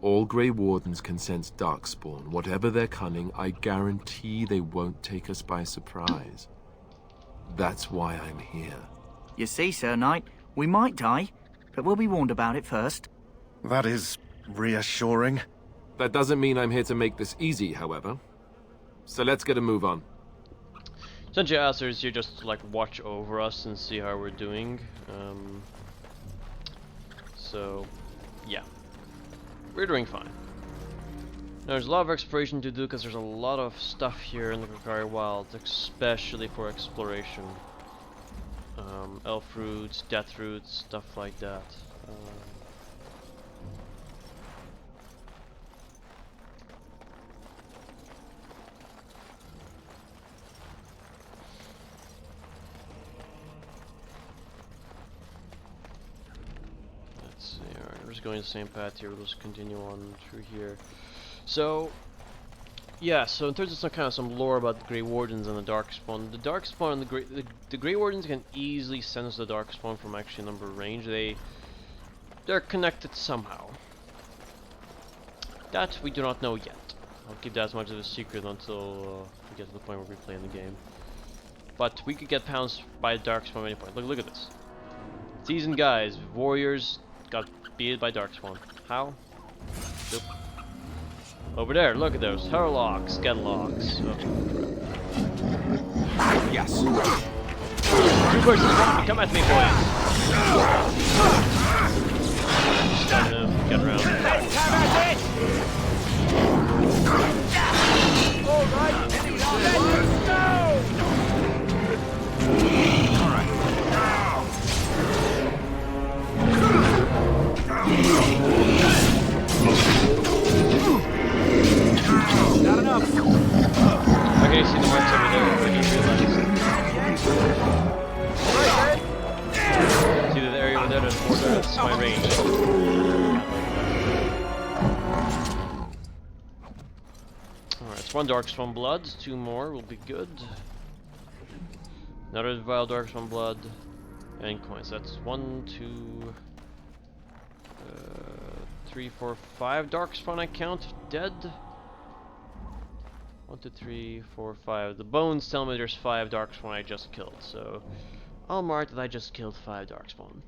All Grey Wardens can sense darkspawn. Whatever their cunning, I guarantee they won't take us by surprise. That's why I'm here. You see, Sir Knight, we might die, but we'll be warned about it first. That is reassuring. That doesn't mean I'm here to make this easy, however. So let's get a move on. Essentially, Aster is here just to like watch over us and see how we're doing. so yeah, we're doing fine. There's a lot of exploration to do because there's a lot of stuff here in the Kokari Wilds, especially for exploration. Elf roots, death roots, stuff like that. Let's see, alright, we're just going the same path here, we'll just continue on through here. So, yeah, so in terms of some lore about the Grey Wardens and the Darkspawn, and the Grey Wardens can easily sense the Darkspawn from actually a number of range. They're connected somehow. That we do not know yet. I'll keep that as much of a secret until we get to the point where we play in the game. But we could get pounced by the Darkspawn at any point. Look at this. Seasoned guys, warriors, got beaten by Darkspawn. How? Nope. Over there, look at those Herlocks, Gedlocks. Oh. Yes. 2 versus 1, come at me, boys. Get around. Let's have it! Alright, let's go! Not enough. Okay, see the marks over there. I just realized. See the area over there? That's my range. Alright, it's 1 Darkspawn blood. 2 more will be good. Another vile Darkspawn blood. And coins. That's 1, 2, 3, 4, 5 Darkspawn I count. Dead. 1, 2, 3, 4, 5. The bones tell me there's 5 Darkspawn I just killed, so I'll mark that I just killed 5 Darkspawn.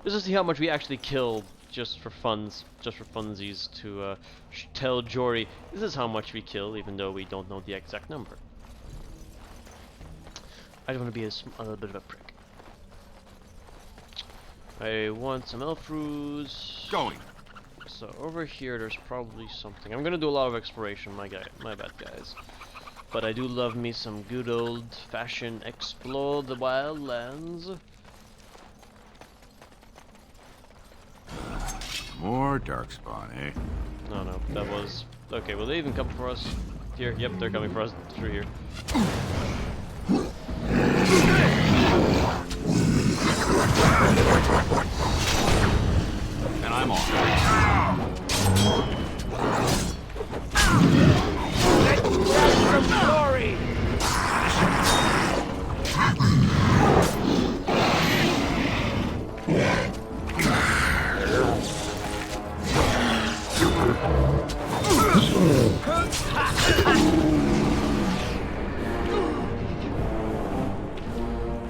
Just to see how much we actually kill, just for funsies, to tell Jory this is how much we kill, even though we don't know the exact number. I don't want to be a little bit of a prick. I want some elf roots. Going. So over here, there's probably something. I'm gonna do a lot of exploration, my bad guys. But I do love me some good old-fashioned explore the wildlands. More darkspawn, eh? No, that was okay. Will they even come for us? Here, yep, they're coming for us through here. And I'm on. Let's get some glory!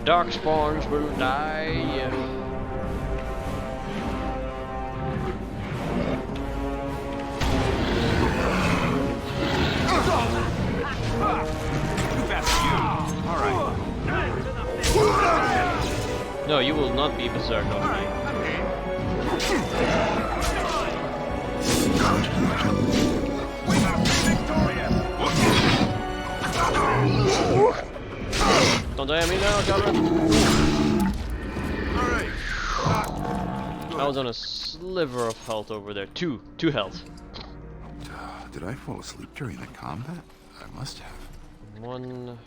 Darkspawns will die. No, you will not be berserk on me. Don't die on me now, Cameron. I was on a sliver of health over there. Two health. Did I fall asleep during the combat? I must have. 1,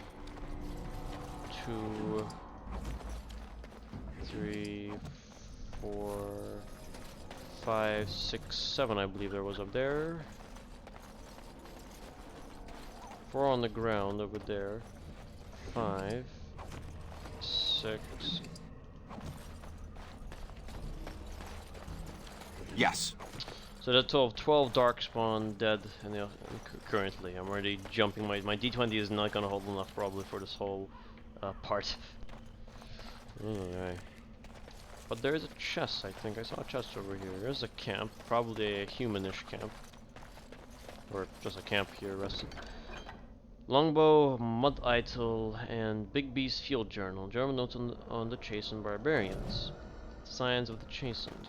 2, 3, 4, 5, 6, 7, I believe there was up there. 4 on the ground over there. 5, 6. Yes. So that's 12 darkspawn dead currently. I'm already jumping. My D20 is not gonna hold enough probably for this whole part. Okay. But there is a chest, I think. I saw a chest over here. There's a camp, probably a humanish camp. Or just a camp here rested. Longbow, Mud Idol, and Big B's Field Journal. German notes on the chase and barbarians. Signs of the Chastened.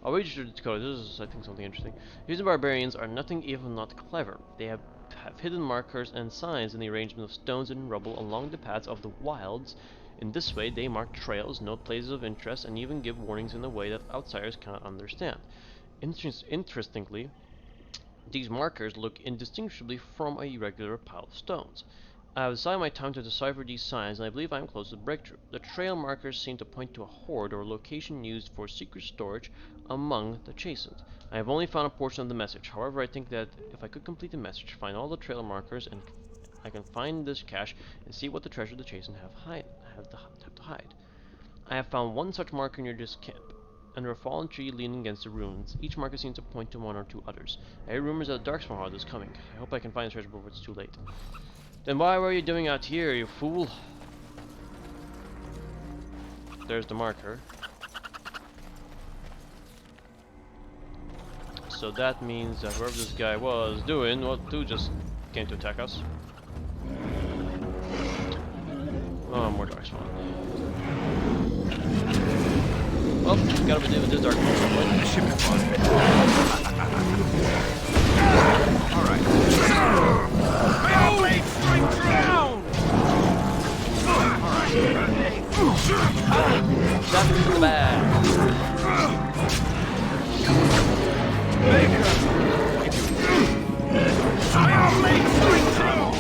I'll read you the code. This is, I think, something interesting. These barbarians are nothing if not clever. They have hidden markers and signs in the arrangement of stones and rubble along the paths of the wilds. In this way, they mark trails, note places of interest, and even give warnings in a way that outsiders cannot understand. Interestingly, these markers look indistinguishably from a regular pile of stones. I have decided my time to decipher these signs, and I believe I am close to the breakthrough. The trail markers seem to point to a hoard or location used for secret storage among the Chastened. I have only found a portion of the message. However, I think that if I could complete the message, find all the trail markers, and I can find this cache and see what the treasure the Chastened have to hide. I have found one such marker near this camp, under a fallen tree leaning against the ruins. Each marker seems to point to one or two others. I hear rumors that a darkspawn horde is coming. I hope I can find the treasure before it's too late. Then why were you doing out here, you fool? There's the marker. So that means that whoever this guy was doing, well, dude just came to attack us. Oh, more darkspawn. Well, gotta deal with this darkspawn at some point. This should be fun. Alright. Blade strike down! That's too bad. Blade strike down!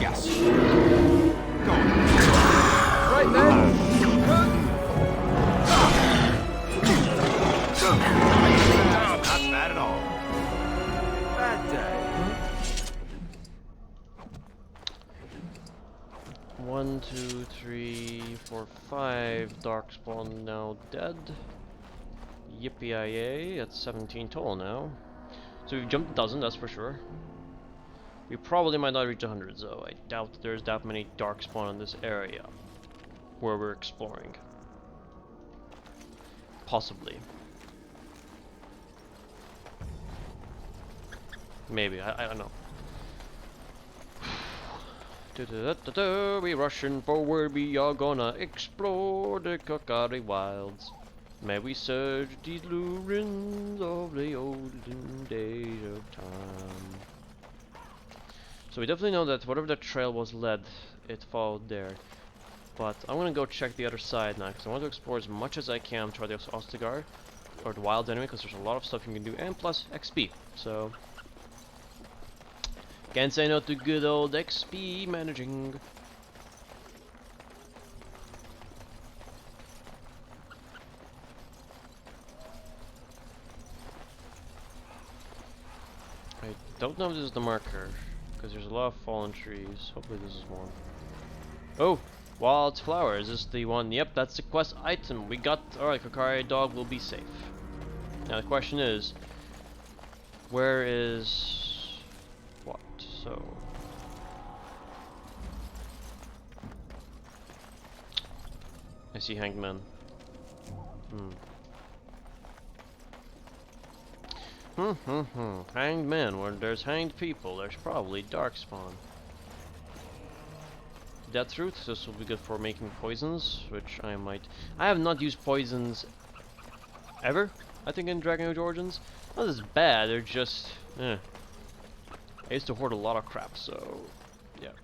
Yes. Go on. Right then. Not bad at all. Bad day. 1, 2, 3, 4, 5 darkspawn now dead. Yippee-yay, that's 17 total now. So we've jumped a dozen, that's for sure. We probably might not reach 100 though. I doubt there's that many darkspawn in this area where we're exploring. Possibly. Maybe, I don't know. We rushing forward, we are gonna explore the Kokari wilds. May we search these ruins of the olden days of time. So we definitely know that whatever the trail was led, it followed there. But I'm gonna go check the other side now, because I want to explore as much as I can, try the Ostagar, or the wilds anyway, because there's a lot of stuff you can do, and plus XP, so... Can't say no to good old XP managing. I don't know if this is the marker, because there's a lot of fallen trees. Hopefully this is one. Oh! Wild flower, is this the one? Yep, that's the quest item. We got... Alright, Kokari dog will be safe. Now the question is... Where is... what? So... I see hanged men. Hanged men. Where there's hanged people, there's probably darkspawn. Death root. This will be good for making poisons, which I might... I have not used poisons ever, I think, in Dragon Age Origins. Not as bad, they're just... I used to hoard a lot of crap, so... yeah.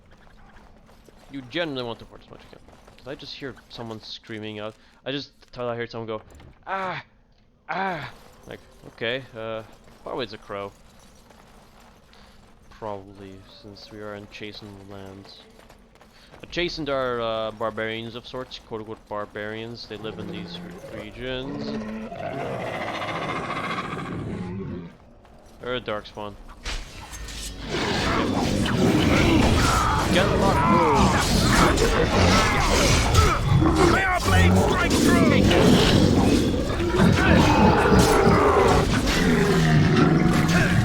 You generally want to hoard as much as you can. Did I just hear someone screaming out? I just thought I heard someone go, ah! Ah! Like, okay, probably it's a crow. Probably, since we are in Chastened lands. Chastened are barbarians of sorts, quote-unquote barbarians. They live in these regions. Or a darkspawn. Get a lot of May our blade strike through!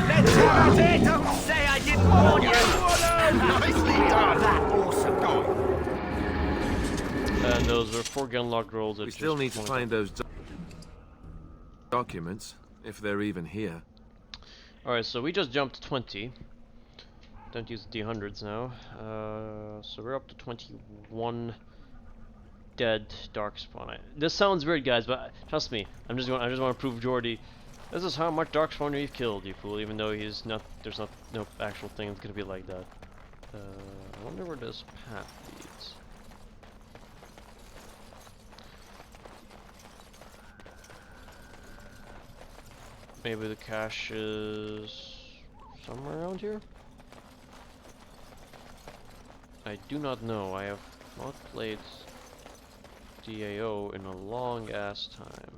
Let's have it! Don't say I didn't warn you! Nicely done! That awesome going! And those are 4 gunlock rolls. We still need to find those documents, if they're even here. Alright, so we just jumped 20. Don't use the D100s now. So we're up to 21 dead darkspawn. This sounds weird, guys, but trust me, I just want to prove Jordy. This is how much darkspawn you've killed, you fool. Even though he's not, there's no actual thing that's gonna be like that. I wonder where this path leads. Maybe the cache is somewhere around here? I do not know. I have not played DAO in a long ass time.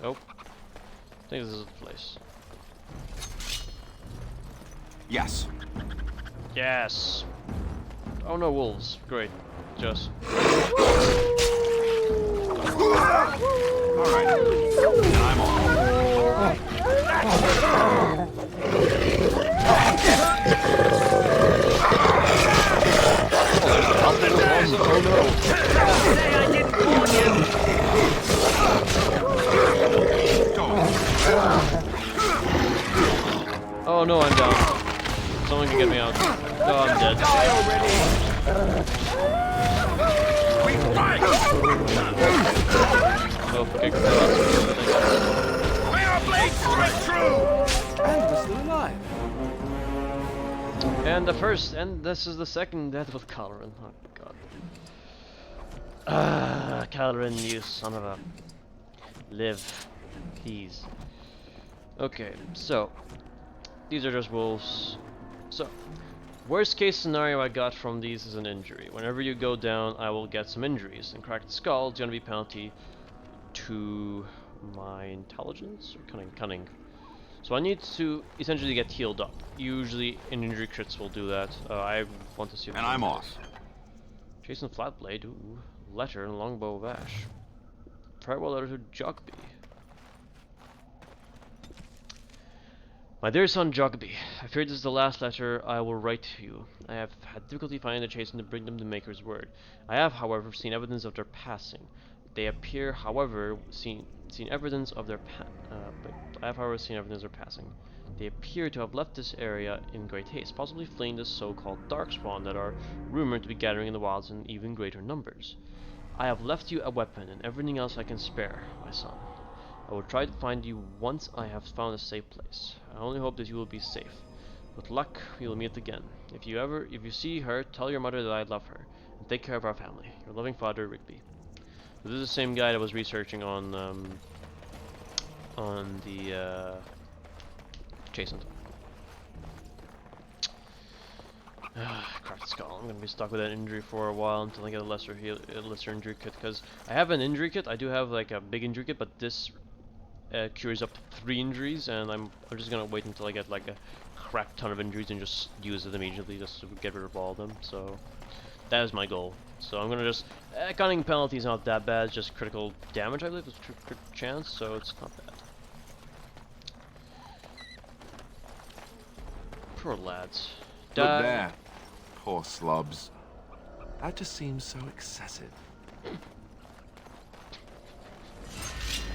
Oh. I think this is the place. Yes. Yes! Oh no, wolves. Great. Just. Alright. I'm on. Oh no. Say I didn't warn you. Oh no, I'm down. Someone can get me out. Oh, I'm dead. Die already. Oh, okay, good. May our blades strike true. And we're still alive. And this is the second death with Caloran. Oh god. Ah, Caloran, you son of a... Live. Please. Okay, so... These are just wolves. So, worst case scenario I got from these is an injury. Whenever you go down, I will get some injuries. And cracked skull is gonna be penalty to my intelligence or cunning. So I need to essentially get healed up. Usually in injury crits will do that. I want to see if And I'm off. Jason Flatblade, ooh. Letter and Longbow of Ash. Farewell letter to Jogby. My dear son Jogby, I fear this is the last letter I will write to you. I have had difficulty finding the Chasen to bring them the Maker's word. I have, however, seen evidence of their passing. They appear, however, seen evidence of their passing. They appear to have left this area in great haste, possibly fleeing the so-called darkspawn that are rumored to be gathering in the wilds in even greater numbers. I have left you a weapon and everything else I can spare, my son. I will try to find you once I have found a safe place. I only hope that you will be safe. With luck, we will meet again. If you see her, tell your mother that I love her, and take care of our family. Your loving father, Rigby. This is the same guy that was researching on the Chastened. Cracked skull. I'm gonna be stuck with that injury for a while until I get a lesser injury kit. Because I have an injury kit. I do have like a big injury kit, but this cures up to 3 injuries, and I'm just gonna wait until I get like a crap ton of injuries and just use it immediately just to get rid of all of them. So that is my goal. So I'm gonna just cunning penalty is not that bad. It's just critical damage, I believe, is crit chance, so it's not bad. Poor lads. Look there. Poor slobs. That just seems so excessive.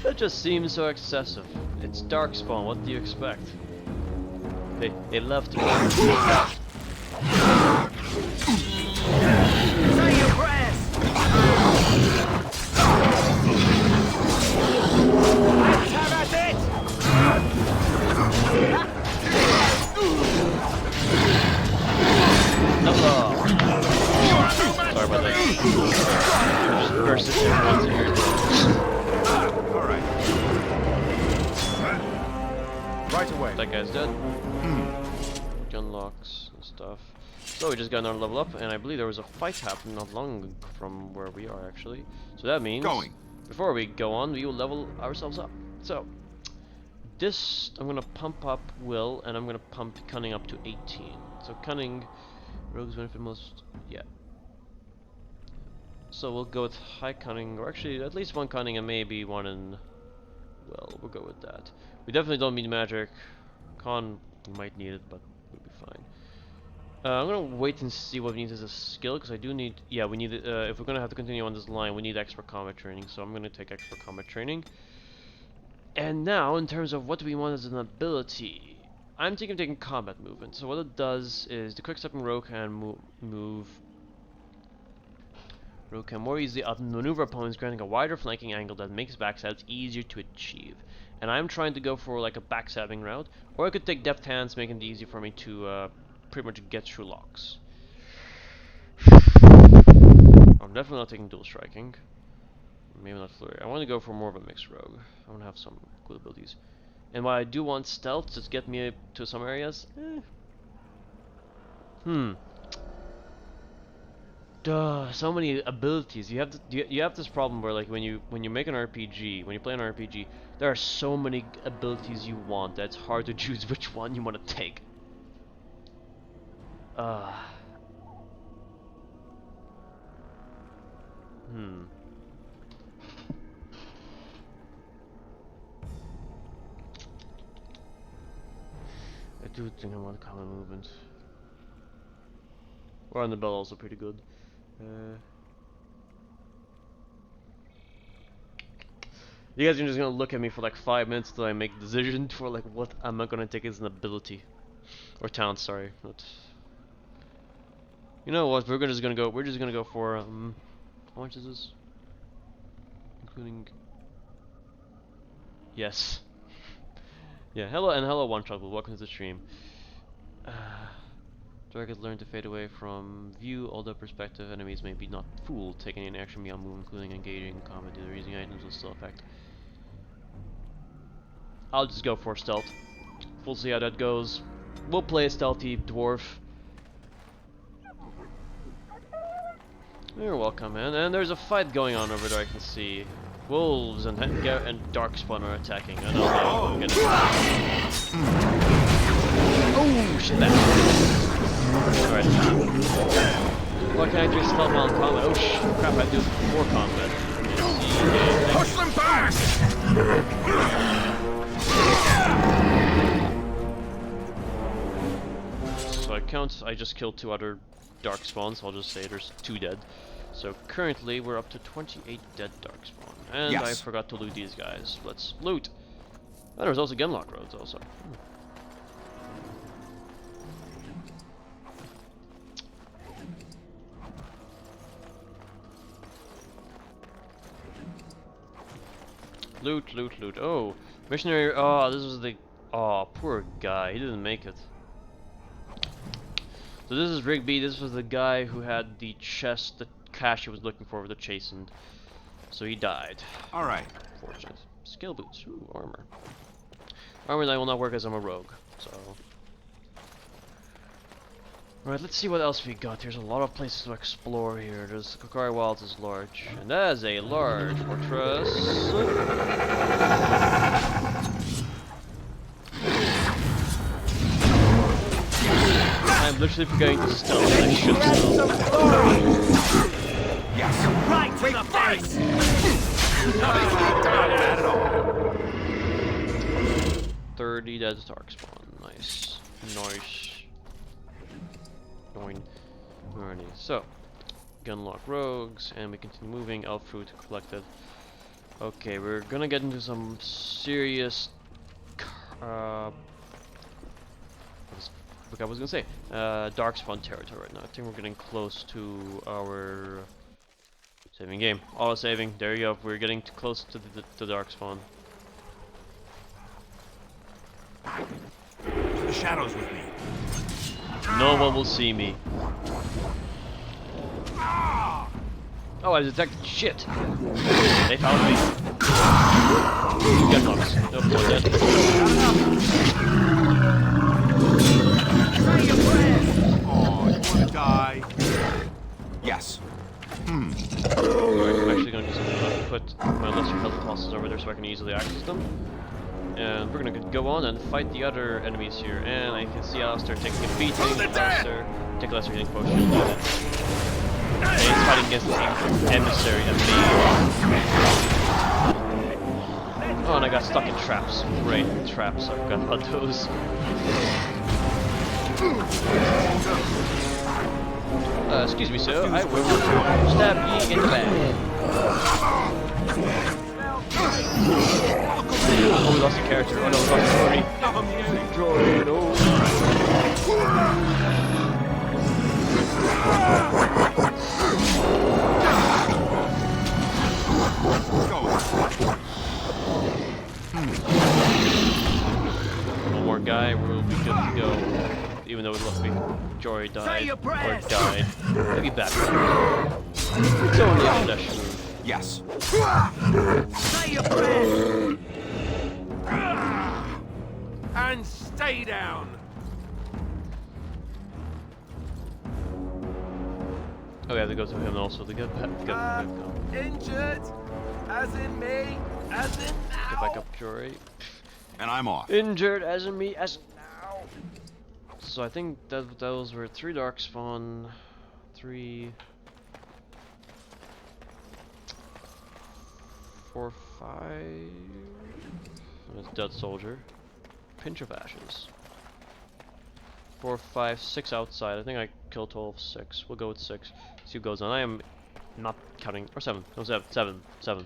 That just seems so excessive. It's darkspawn, what do you expect? They love to Say your prayers. Let's have at it. Sorry about that. I just burst it in once here. Alright. Right away. That guy's dead. Gun locks and stuff. So we just got another level up, and I believe there was a fight happening not long from where we are actually. So that means before we go on, we will level ourselves up. So this I'm gonna pump up Will, and I'm gonna pump Cunning up to 18. So Cunning, Rogue's benefit most, yeah. So we'll go with high Cunning, or actually at least 1 Cunning and maybe 1 in, well, we'll go with that. We definitely don't need magic. Con, we might need it, but we'll be fine. I'm gonna wait and see what we need as a skill, because I do need, yeah, we need, if we're gonna have to continue on this line, we need expert combat training, so I'm gonna take expert combat training. And now, in terms of what do we want as an ability, I'm thinking of taking combat movement. So what it does is the quick step and row can move. Row can more easily outmaneuver opponents, granting a wider flanking angle that makes backstabs easier to achieve. And I'm trying to go for like a backstabbing route, or I could take deft hands, making it easy for me to pretty much get through locks. I'm definitely not taking dual striking. Maybe not flurry. I want to go for more of a mixed rogue. I want to have some cool abilities. And while I do want stealth to get me to some areas, so many abilities. You have this problem where like when you make an RPG, when you play an RPG, there are so many abilities you want that it's hard to choose which one you want to take. I do think I want common movement. Or on the bell also pretty good. You guys are just gonna look at me for like 5 minutes till I make a decision for like what I'm not gonna take as an ability. Or talent, sorry. But you know what, we're just gonna go for how much is this? Including yes. Yeah, hello One Trouble, welcome to the stream. Targets learn to fade away from view, although perspective enemies may be not fooled. Taking any action beyond move, including engaging in combat or using items will still affect. I'll just go for stealth. We'll see how that goes. We'll play a stealthy dwarf. You're welcome, man. And there's a fight going on over there, I can see. Wolves and darkspawn are attacking. I know how get it. Oh, shit, that. Alright. What can I do stealth while in combat? Oh, crap, I do more combat. Push them back! So I just killed 2 other darkspawns, so I'll just say there's 2 dead. So currently we're up to 28 dead darkspawn. And yes. I forgot to loot these guys. Let's loot. And there's also gunlock roads also. Loot, loot, loot. Oh, missionary. Oh, this was the. Oh, poor guy. He didn't make it. So this is Rigby. This was the guy who had the chest, the cash he was looking for with the chastened. So he died. All right. Fortunate. Skill boots. Ooh, armor. Armor that will not work as I'm a rogue. So. Alright, let's see what else we got. There's a lot of places to explore here. There's Kokari Wilds is large. And that is a large fortress. I'm literally forgetting to stealth. I should stealth. Yes, right to the face! Not at all. 30 dead darkspawn. Nice. Nice. Alrighty, so gunlock rogues, and we continue moving. Elf fruit collected. Okay, we're gonna get into some serious. What I was gonna say, darkspawn territory right now. I think we're getting close to our saving game. Auto saving. There you go. We're getting too close to the darkspawn. The shadows with me. No one will see me. Oh, I detected shit. They found me. Gunlocks. Nope, not dead. Oh, you wanna die? Yes. I'm actually gonna do something. Put my lesser health tosses over there so I can easily access them. And we're gonna go on and fight the other enemies here. And I can see Alistair taking a beating. Alistair, take a lesser healing potion. And he's fighting against the emissary of me. Oh, and I got stuck in traps. Great traps. I forgot about those. Excuse me, sir. I will stab ye in the back. Oh, we lost a character. Oh no, we lost Jory. Jory, no. One more guy, we'll be good to go. Even though we lost me, Jory died or died. Maybe back. It's only a flesh wound. Yes. Say your prayers. And stay down. Oh, we have to go to him also to get back. Injured, as in me, as in now. Get back up, Jory. And I'm off. Injured, as in me, as now. So I think that those were 3 darkspawn, 3, 4, 5. There's dead soldier. Pinch of ashes. 4, 5, 6 outside. I think I killed 12, 6. We'll go with 6. See who goes on. I am not counting. Or 7. No, 7. 7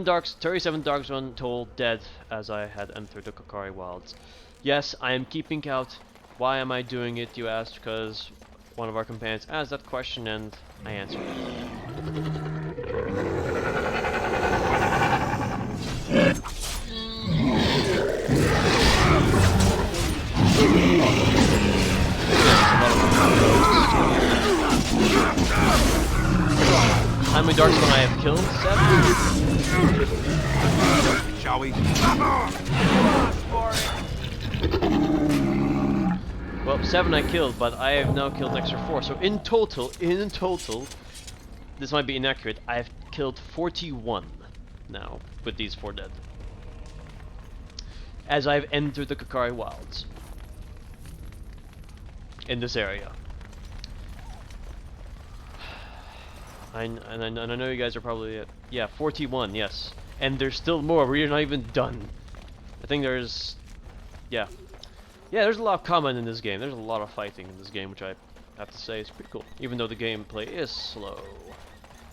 darks. 37 darkspawn total dead as I had entered the Kokari Wilds. Yes, I am keeping count. Why am I doing it, you asked? Because one of our companions asked that question and I answered it. How many darkspawn I have killed? 7? Shall we? Well, 7 I killed, but I have now killed extra 4. So in total, this might be inaccurate, I have killed 41 now with these 4 dead. As I've entered the Kokari Wilds. In this area. And I know you guys are probably at, yeah, 41, yes. And there's still more, we're not even done. I think there's, yeah, there's a lot of combat in this game. There's a lot of fighting in this game, which I have to say is pretty cool. Even though the gameplay is slow.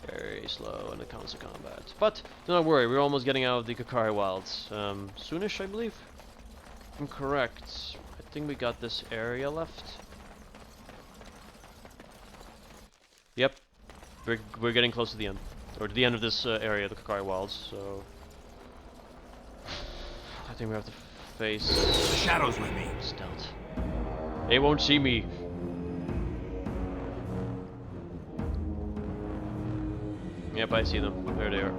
Very slow when it comes to combat. But, do not worry, we're almost getting out of the Kokari Wilds. Soonish, I believe? If I'm correct. I think we got this area left. Yep. We're getting close to the end. Or to the end of this area, the Kokari Wilds, so... I think we have to face... The shadows with me. Stealth. They won't see me. Yep, I see them. There they are.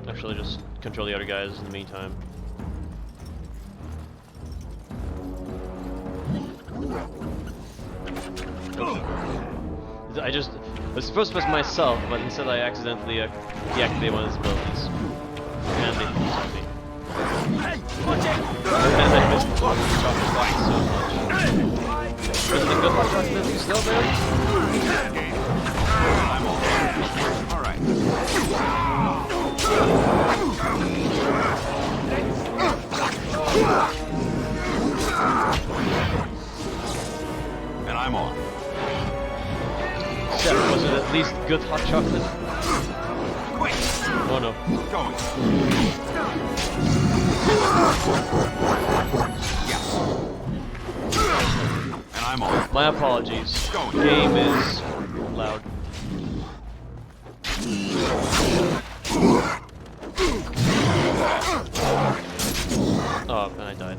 Actually, just control the other guys in the meantime. I was supposed to press myself, but instead I accidentally deactivated one of his abilities. And they saw me. Hey, watch it! And I missed the hot chocolate so much. Isn't it good hot chocolate still there? Alright. And I'm on. Was it at least good hot chocolate? Wait! Oh no. Going. Yes. And I'm on. My apologies. Going. The game is loud. Oh, and I died.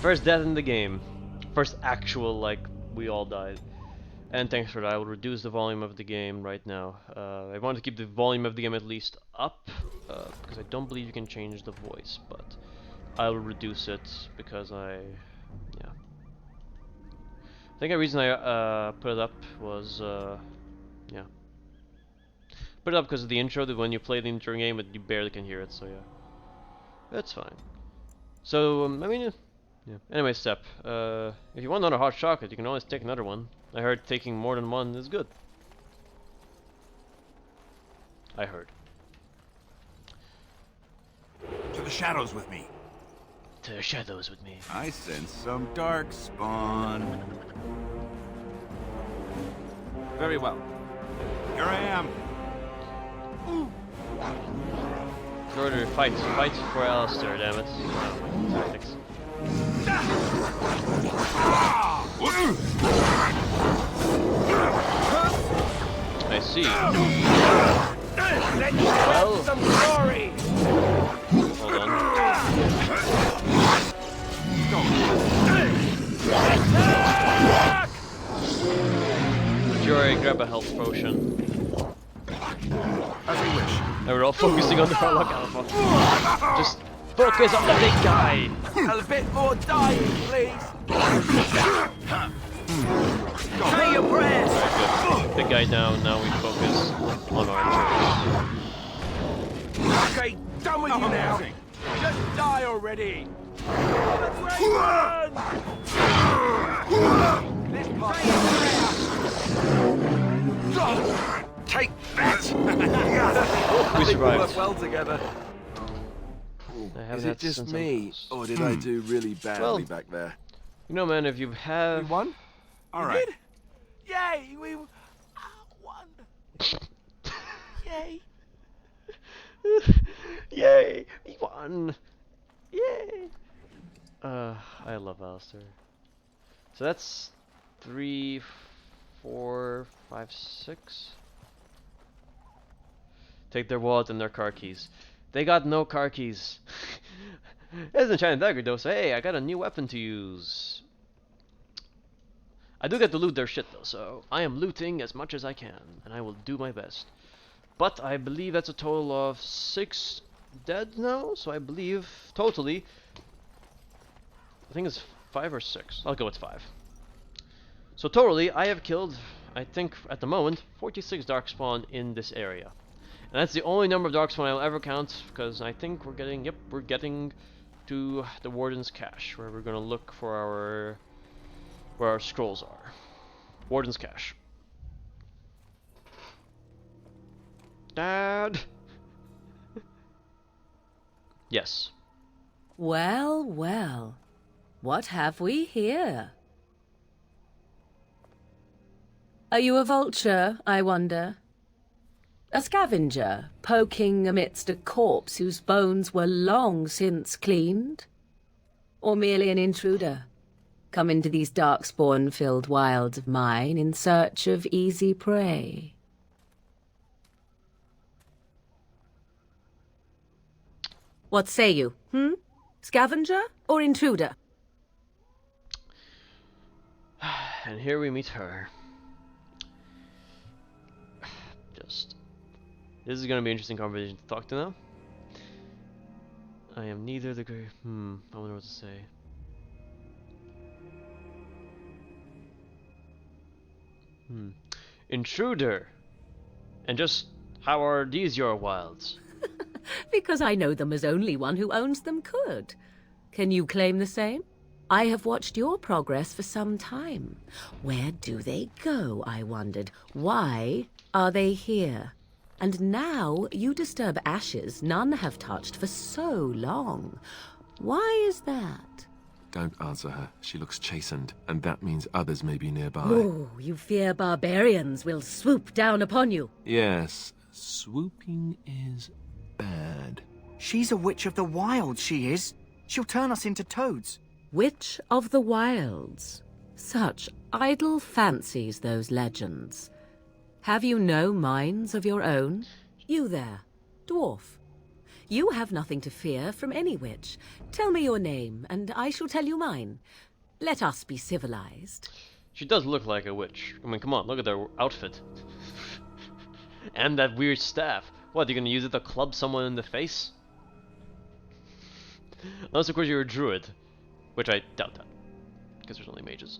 First death in the game. First actual, like, we all died. And thanks for that. I will reduce the volume of the game right now. I want to keep the volume of the game at least up, because I don't believe you can change the voice, but I will reduce it because yeah. I think the reason I put it up was, yeah. Put it up because of the intro, that when you play the intro game, you barely can hear it, so yeah. That's fine. So, I mean, yeah. Anyway, Step, if you want another hot chocolate, you can always take another one. I heard taking more than one is good. I heard. To the shadows with me. To the shadows with me. I sense some darkspawn. Very well. Here I am. Order, fight for Alistair, damn it. Tactics. I see. Well, some glory. Hold on. Jory, grab a health potion. As you wish. Now we're all focusing on the Farlock Alpha. Just focus on the big guy. A bit more dying, please. Say your prayers. Alright, good. Big guy down. Now we focus on Archer. Okay, done with you now. Just die already. Take that! We survived. work well together. Is it just me, or did I do really badly back there? You know, man, if you have... We won? All right. Yay! We won! Yay! Yay! We won! Yay! I love Alistair. So that's 3, 4, 5, 6. Take their wallet and their car keys. They got no car keys. There's an enchanted dagger though, so hey, I got a new weapon to use. I do get to loot their shit though, so I am looting as much as I can, and I will do my best. But I believe that's a total of 6 dead now, so I believe totally, I think it's 5 or 6. I'll go with 5. So totally, I have killed, I think at the moment, 46 darkspawn in this area. And that's the only number of darkspawn I'll ever count, because I think we're getting, yep, we're getting to the Warden's cache, where we're gonna look for where our scrolls are. Warden's cache. Dad! Yes. Well, well. What have we here? Are you a vulture, I wonder? A scavenger, poking amidst a corpse whose bones were long since cleaned? Or merely an intruder, come into these darkspawn-filled wilds of mine in search of easy prey? What say you, Scavenger or intruder? And here we meet her. This is gonna be an interesting conversation to talk to now. I am neither the great. I wonder what to say. Intruder! And just how are these your wilds? Because I know them as only one who owns them could. Can you claim the same? I have watched your progress for some time. Where do they go, I wondered? Why are they here? And now you disturb ashes none have touched for so long. Why is that? Don't answer her. She looks chastened, and that means others may be nearby. Oh, you fear barbarians will swoop down upon you. Yes, swooping is bad. She's a witch of the wilds, she is. She'll turn us into toads. Witch of the wilds. Such idle fancies, those legends. Have you no minds of your own? You there, dwarf. You have nothing to fear from any witch. Tell me your name, and I shall tell you mine. Let us be civilized. She does look like a witch. I mean, come on, look at her outfit. And that weird staff. What, you're gonna use it to club someone in the face? Unless, of course, you're a druid. Which I doubt that. Because there's only mages.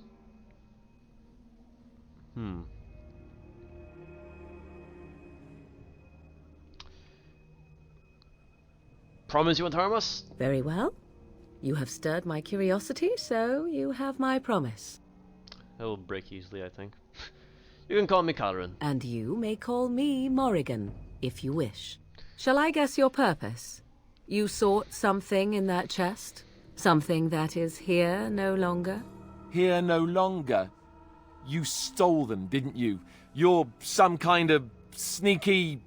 Promise you won't harm us? Very well. You have stirred my curiosity, so you have my promise. That will break easily, I think. You can call me Caloran. And you may call me Morrigan, if you wish. Shall I guess your purpose? You sought something in that chest? Something that is here no longer? Here no longer? You stole them, didn't you? You're some kind of sneaky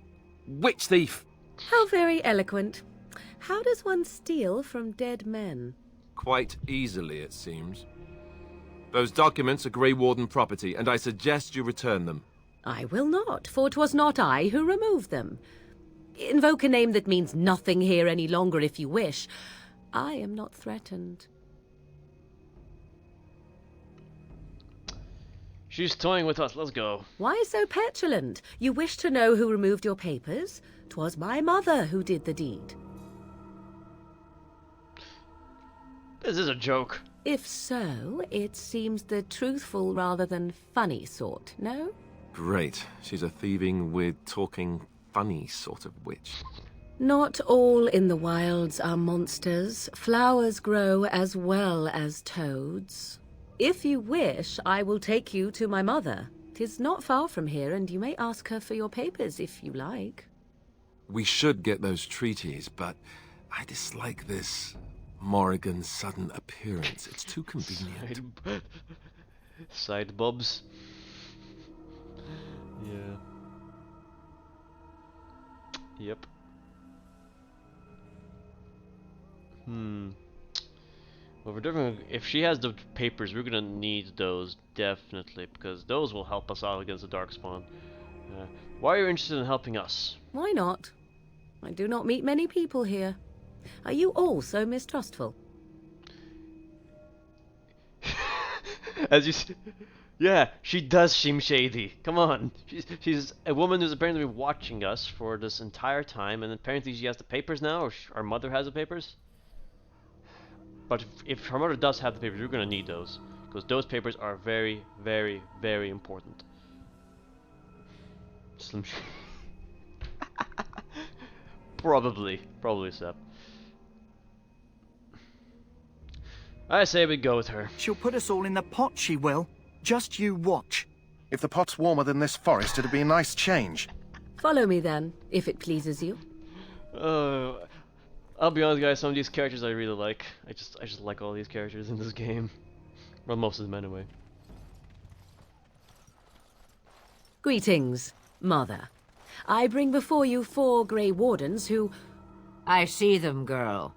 witch thief. How very eloquent. How does one steal from dead men? Quite easily, it seems. Those documents are Grey Warden property, and I suggest you return them. I will not, for 'twas not I who removed them. Invoke a name that means nothing here any longer if you wish. I am not threatened. She's toying with us. Let's go. Why so petulant? You wish to know who removed your papers? 'Twas my mother who did the deed. This is a joke. If so, it seems the truthful rather than funny sort, no? Great. She's a thieving, weird, talking, funny sort of witch. Not all in the wilds are monsters. Flowers grow as well as toads. If you wish, I will take you to my mother. 'Tis not far from here, and you may ask her for your papers if you like. We should get those treaties, but I dislike this Morrigan's sudden appearance. It's too convenient. Side bobs. Yeah. Yep. Well, we're definitely, if she has the papers, we're gonna need those definitely, because those will help us out against the darkspawn. Why are you interested in helping us? Why not? I do not meet many people here. Are you all so mistrustful? As you see, yeah, she does seem shady. Come on, she's a woman who's apparently been watching us for this entire time, and apparently she has the papers now, or our mother has the papers. But if her mother does have the papers, we're gonna need those, because those papers are very, very, very important. Slim Probably Sep. I say we go with her. She'll put us all in the pot, she will. Just you watch. If the pot's warmer than this forest, it'd be a nice change. Follow me then, if it pleases you. I'll be honest, guys. Some of these characters I really like. I just like all these characters in this game. Well, most of them anyway. Greetings, Mother. I bring before you 4 Grey Wardens who... I see them, girl.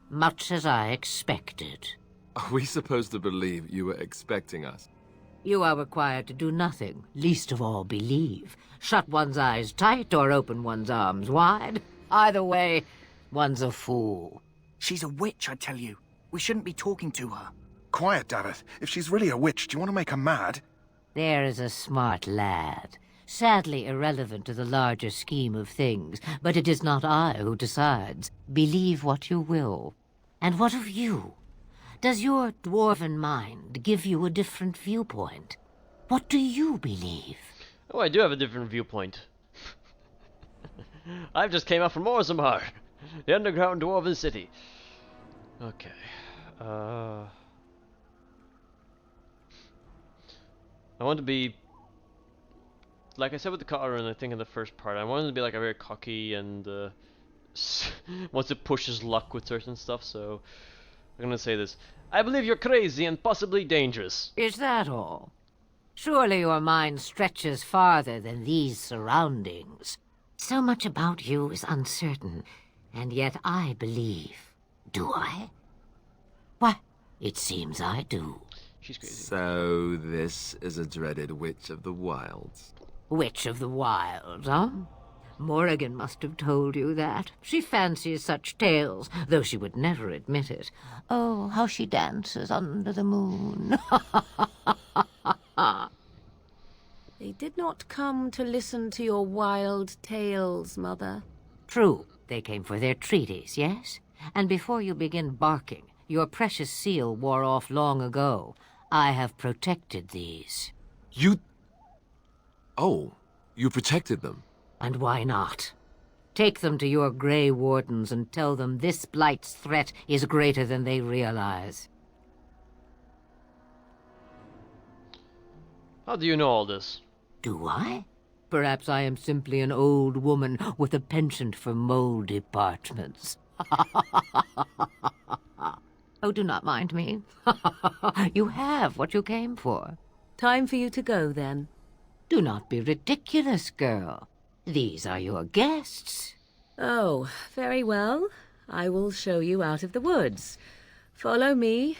Much as I expected. Are we supposed to believe you were expecting us? You are required to do nothing, least of all believe. Shut one's eyes tight or open one's arms wide. Either way, one's a fool. She's a witch, I tell you. We shouldn't be talking to her. Quiet, Davith. If she's really a witch, do you want to make her mad? There is a smart lad. Sadly irrelevant to the larger scheme of things, but it is not I who decides. Believe what you will. And what of you? Does your dwarven mind give you a different viewpoint? What do you believe? Oh, I do have a different viewpoint. I've just came out from Orzammar, the underground dwarven city. Okay. I want to be, like I said with the Kara, I think in the first part, I wanted to be like a very cocky and wants to push his luck with certain stuff, so I'm gonna say this. I believe you're crazy and possibly dangerous. Is that all? Surely your mind stretches farther than these surroundings. So much about you is uncertain, and yet I believe. Do I? Why, it seems I do. She's crazy. So this is a dreaded Witch of the Wilds. Witch of the Wilds, huh? Morrigan must have told you that. She fancies such tales, though she would never admit it. Oh, how she dances under the moon. They did not come to listen to your wild tales, Mother. True, they came for their treaties, yes? And before you begin barking, your precious seal wore off long ago. I have protected these. You... Oh, you protected them? And why not? Take them to your Grey Wardens and tell them this Blight's threat is greater than they realize. How do you know all this? Do I? Perhaps I am simply an old woman with a penchant for mole departments. Oh, do not mind me. You have what you came for. Time for you to go, then. Do not be ridiculous, girl. These are your guests. Oh, very well. I will show you out of the woods. Follow me.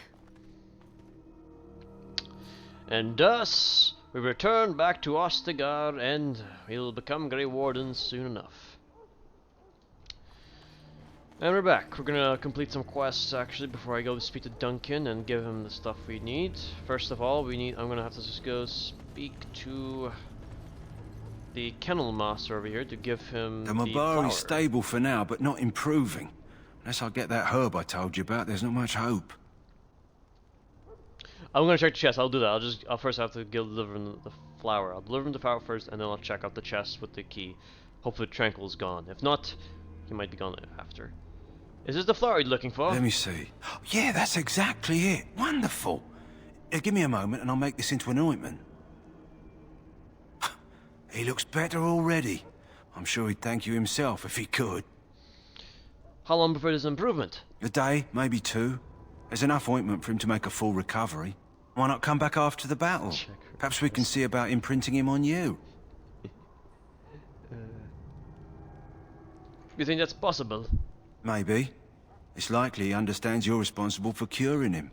And thus, we return back to Ostagar, and we'll become Grey Wardens soon enough. And we're back. We're gonna complete some quests actually before I go to speak to Duncan and give him the stuff we need. First of all, I'm gonna have to just go speak to the kennel master over here to give him The the flower. Mabari's stable for now, but not improving. Unless I get that herb I told you about, there's not much hope. I'm gonna check the chest. I'll do that. I'll first have to deliver him the flower. I'll deliver him the flower first, and then I'll check out the chest with the key. Hopefully, Tranquil's gone. If not, he might be gone after. Is this the flower you're looking for? Let me see. Yeah, that's exactly it. Wonderful. Give me a moment and I'll make this into an ointment. He looks better already. I'm sure he'd thank you himself if he could. How long before this improvement? A day, maybe 2. There's enough ointment for him to make a full recovery. Why not come back after the battle? Perhaps we can see about imprinting him on you. You think that's possible? Maybe. It's likely he understands you're responsible for curing him.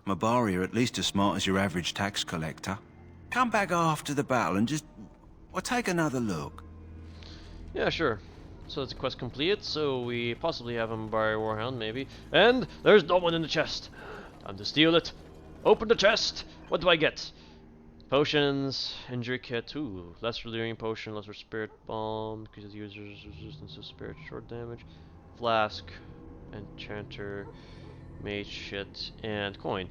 Mabari are at least as smart as your average tax collector. Come back after the battle and just... well, take another look. Yeah, sure. So that's a quest complete, so we possibly have a Mabari Warhound, maybe. And there's no one in the chest. Time to steal it. Open the chest. What do I get? Potions, injury kit, ooh, lesser delirium potion, lesser spirit bomb, increases user's resistance to spirit short damage, flask, enchanter, mage shit, and coin.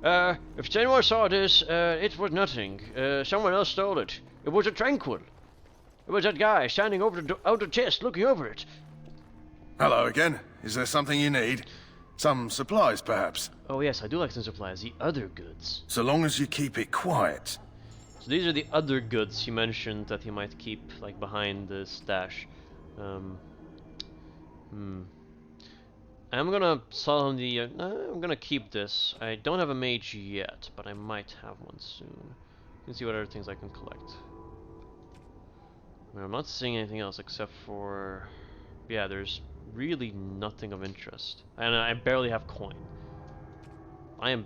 If anyone saw this, it was nothing. Someone else stole it. It was a Tranquil. It was that guy standing over the outer chest looking over it. Hello again. Is there something you need? Some supplies, perhaps? Oh yes, I do like some supplies. The other goods. So long as you keep it quiet. So these are the other goods he mentioned that he might keep, like, behind the stash. I'm gonna sell him the... I'm gonna keep this. I don't have a mage yet, but I might have one soon. You can see what other things I can collect. I mean, I'm not seeing anything else except for... yeah, there's really nothing of interest. And I barely have coin. I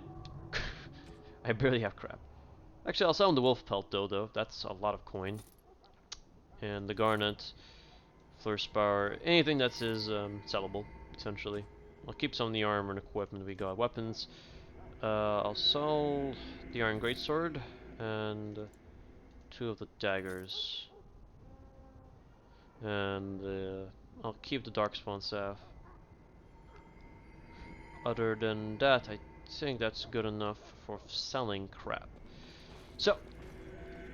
barely have crap. Actually, I'll sell him the wolf pelt though. That's a lot of coin. And the garnet, fluorspar, anything that is sellable, essentially. I'll keep some of the armor and equipment we got. Weapons. I'll sell the iron greatsword and 2 of the daggers. And I'll keep the darkspawn staff. Other than that, I think that's good enough for selling crap. So,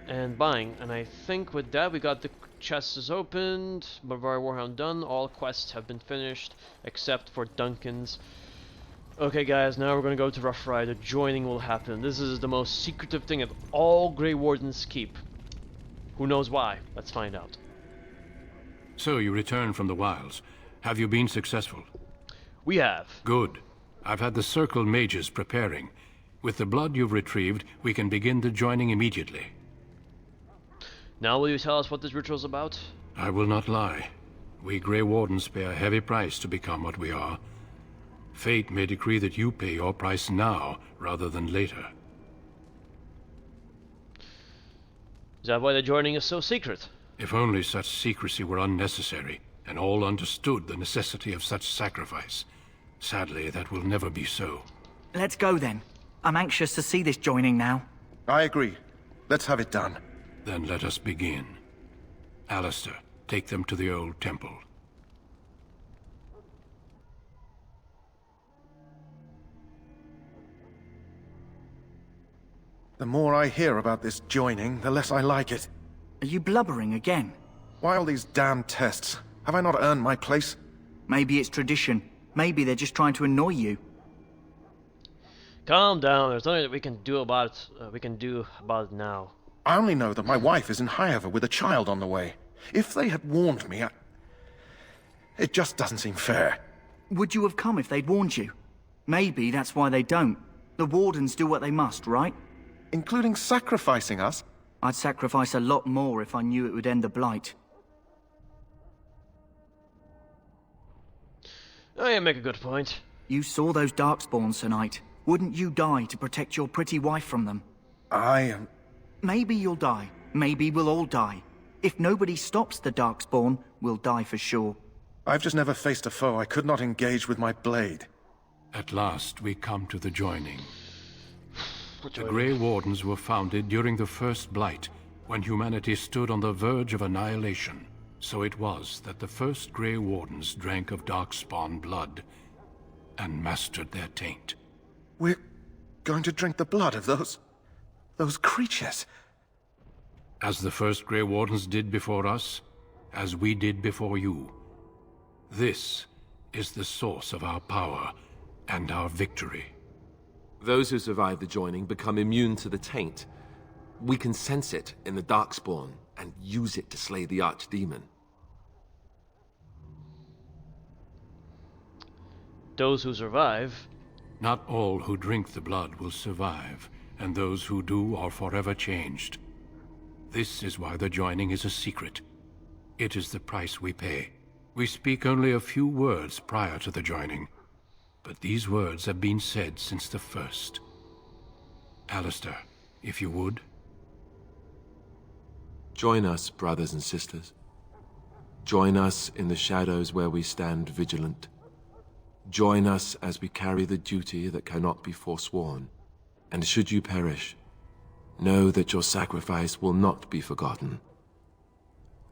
and buying, and I think with that we got the chest is opened, Barbarian Warhound done, all quests have been finished, except for Duncan's. Okay guys, now we're gonna go to Rough Rider, joining will happen. This is the most secretive thing that all Grey Wardens keep. Who knows why? Let's find out. So you returned from the wilds. Have you been successful? We have. Good. I've had the Circle mages preparing. With the blood you've retrieved, we can begin the joining immediately. Now will you tell us what this ritual's about? I will not lie. We Grey Wardens pay a heavy price to become what we are. Fate may decree that you pay your price now, rather than later. Is that why the joining is so secret? If only such secrecy were unnecessary, and all understood the necessity of such sacrifice. Sadly, that will never be so. Let's go then. I'm anxious to see this joining now. I agree. Let's have it done. Then let us begin. Alistair, take them to the old temple. The more I hear about this joining, the less I like it. Are you blubbering again? Why all these damn tests? Have I not earned my place? Maybe it's tradition. Maybe they're just trying to annoy you. Calm down. There's nothing that we can do about it. Now. I only know that my wife is in Highover with a child on the way. If they had warned me, it just doesn't seem fair. Would you have come if they'd warned you? Maybe that's why they don't. The Wardens do what they must, right? Including sacrificing us? I'd sacrifice a lot more if I knew it would end the Blight. Oh, you make a good point. You saw those darkspawns tonight. Wouldn't you die to protect your pretty wife from them? Maybe you'll die. Maybe we'll all die. If nobody stops the darkspawn, we'll die for sure. I've just never faced a foe I could not engage with my blade. At last, we come to the joining. The Grey Wardens were founded during the First Blight, when humanity stood on the verge of annihilation. So it was that the first Grey Wardens drank of darkspawn blood and mastered their taint. We're going to drink the blood of those creatures. As the first Grey Wardens did before us, as we did before you. This is the source of our power and our victory. Those who survive the joining become immune to the taint. We can sense it in the darkspawn and use it to slay the archdemon. Those who survive... Not all who drink the blood will survive, and those who do are forever changed. This is why the joining is a secret. It is the price we pay. We speak only a few words prior to the joining, but these words have been said since the first. Alistair, if you would. Join us, brothers and sisters. Join us in the shadows where we stand vigilant. Join us as we carry the duty that cannot be forsworn. And should you perish, know that your sacrifice will not be forgotten.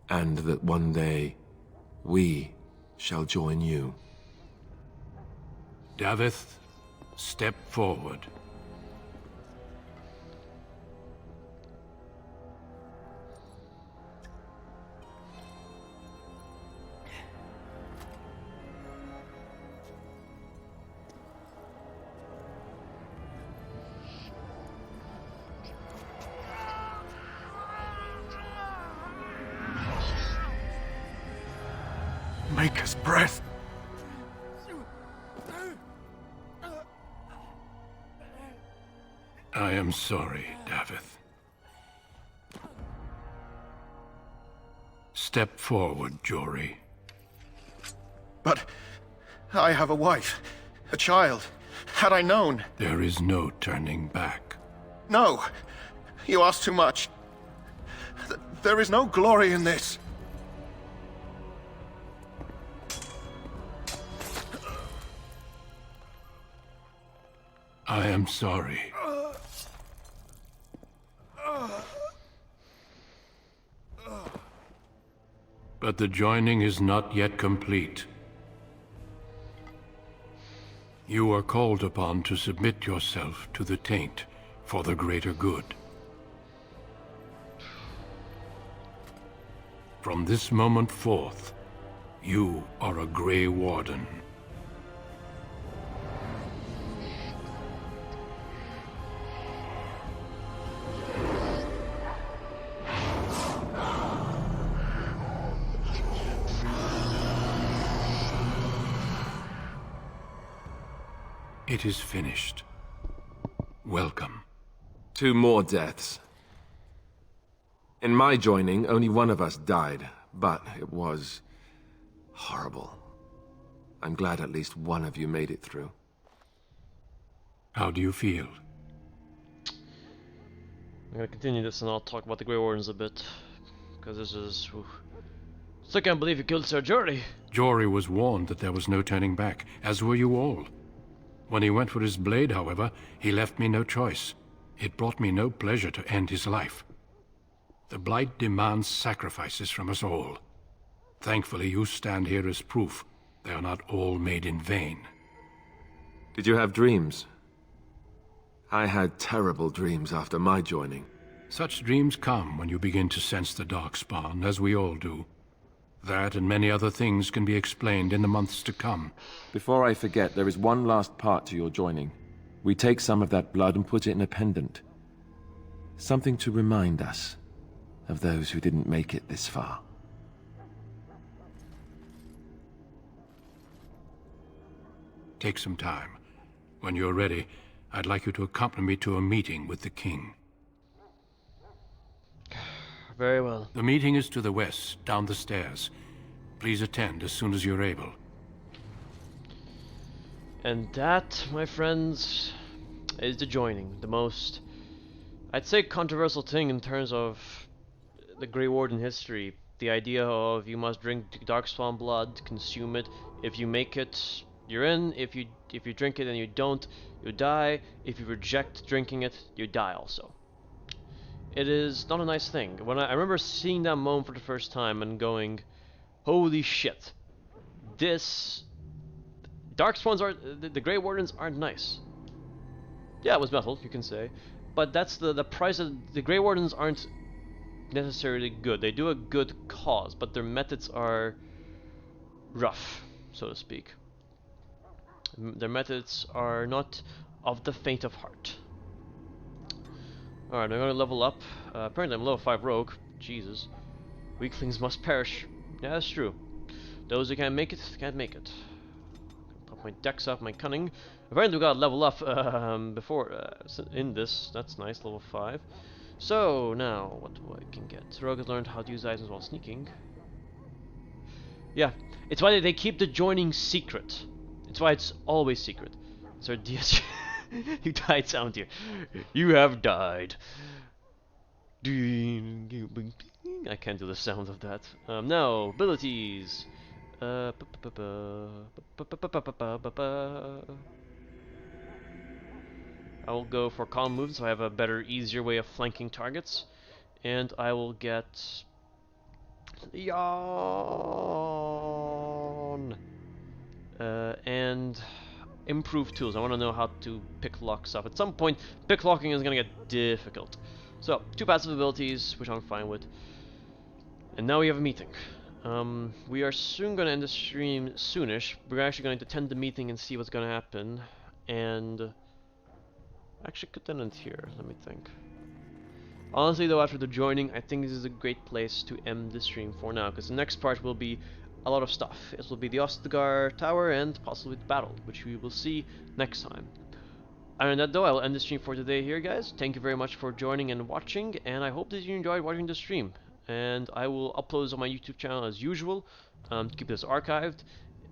And that one day, we shall join you. Davith, step forward. Maker's breath. I am sorry, Davith. Step forward, Jory. But I have a wife, a child. Had I known... There is no turning back. No! You ask too much. There is no glory in this. I am sorry. But the joining is not yet complete. You are called upon to submit yourself to the taint for the greater good. From this moment forth, you are a Grey Warden. It is finished. Welcome. 2 more deaths. In my joining, only one of us died, but it was horrible. I'm glad at least one of you made it through. How do you feel? I'm gonna continue this and I'll talk about the Grey Wardens a bit. Because this is... Still can't believe you killed Sir Jory. Jory was warned that there was no turning back, as were you all. When he went for his blade, however, he left me no choice. It brought me no pleasure to end his life. The Blight demands sacrifices from us all. Thankfully, you stand here as proof they are not all made in vain. Did you have dreams? I had terrible dreams after my joining. Such dreams come when you begin to sense the darkspawn, as we all do. That and many other things can be explained in the months to come. Before I forget, there is one last part to your joining. We take some of that blood and put it in a pendant. Something to remind us of those who didn't make it this far. Take some time. When you're ready, I'd like you to accompany me to a meeting with the king. Very well. The meeting is to the west, down the stairs. Please attend as soon as you're able. And that, my friends, is the joining. The most, I'd say, controversial thing in terms of the Grey Warden history. The idea of you must drink darkspawn blood, consume it. If you make it, you're in. If you drink it and you don't, you die. If you reject drinking it, you die also. It is not a nice thing. When I remember seeing that moment for the first time and going, holy shit, this darkspawns are the Grey Wardens aren't nice. Yeah, it was metal, you can say, but that's the price of the Grey Wardens aren't necessarily good. They do a good cause, but their methods are rough, so to speak. Their methods are not of the faint of heart. Alright, I'm going to level up. Apparently I'm level 5 rogue. Jesus. Weaklings must perish. Yeah, that's true. Those who can't make it, can't make it. Pop my dex up, my cunning. Apparently we got to level up before in this. That's nice, level 5. So, now, what do I can get? Rogue has learned how to use items while sneaking. Yeah, it's why they keep the joining secret. It's why it's always secret. So DS you died, sound here. You have died. I can't do the sound of that. Now, abilities. I will go for calm moves so I have a better, easier way of flanking targets. And I will get yawn. And improve tools. I want to know how to pick locks up. At some point, pick locking is going to get difficult. So, 2 passive abilities, which I'm fine with. And now we have a meeting. We are soon going to end the stream soonish. We're actually going to attend the meeting and see what's going to happen. And actually could then end here, let me think. Honestly though, after the joining, I think this is a great place to end the stream for now, because the next part will be a lot of stuff. It will be the Ostagar Tower and possibly the battle, which we will see next time. Other than that though, I will end the stream for today here, guys. Thank you very much for joining and watching, and I hope that you enjoyed watching the stream. And I will upload this on my YouTube channel as usual, to keep this archived,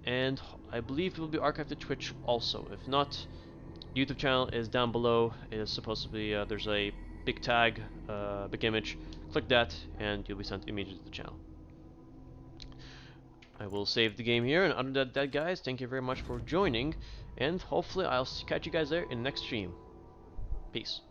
and I believe it will be archived to Twitch also. If not, YouTube channel is down below. It is supposed to be, there's a big tag, big image. Click that, and you'll be sent immediately to the channel. I will save the game here, and other than that, guys, thank you very much for joining, and hopefully I'll catch you guys there in the next stream. Peace.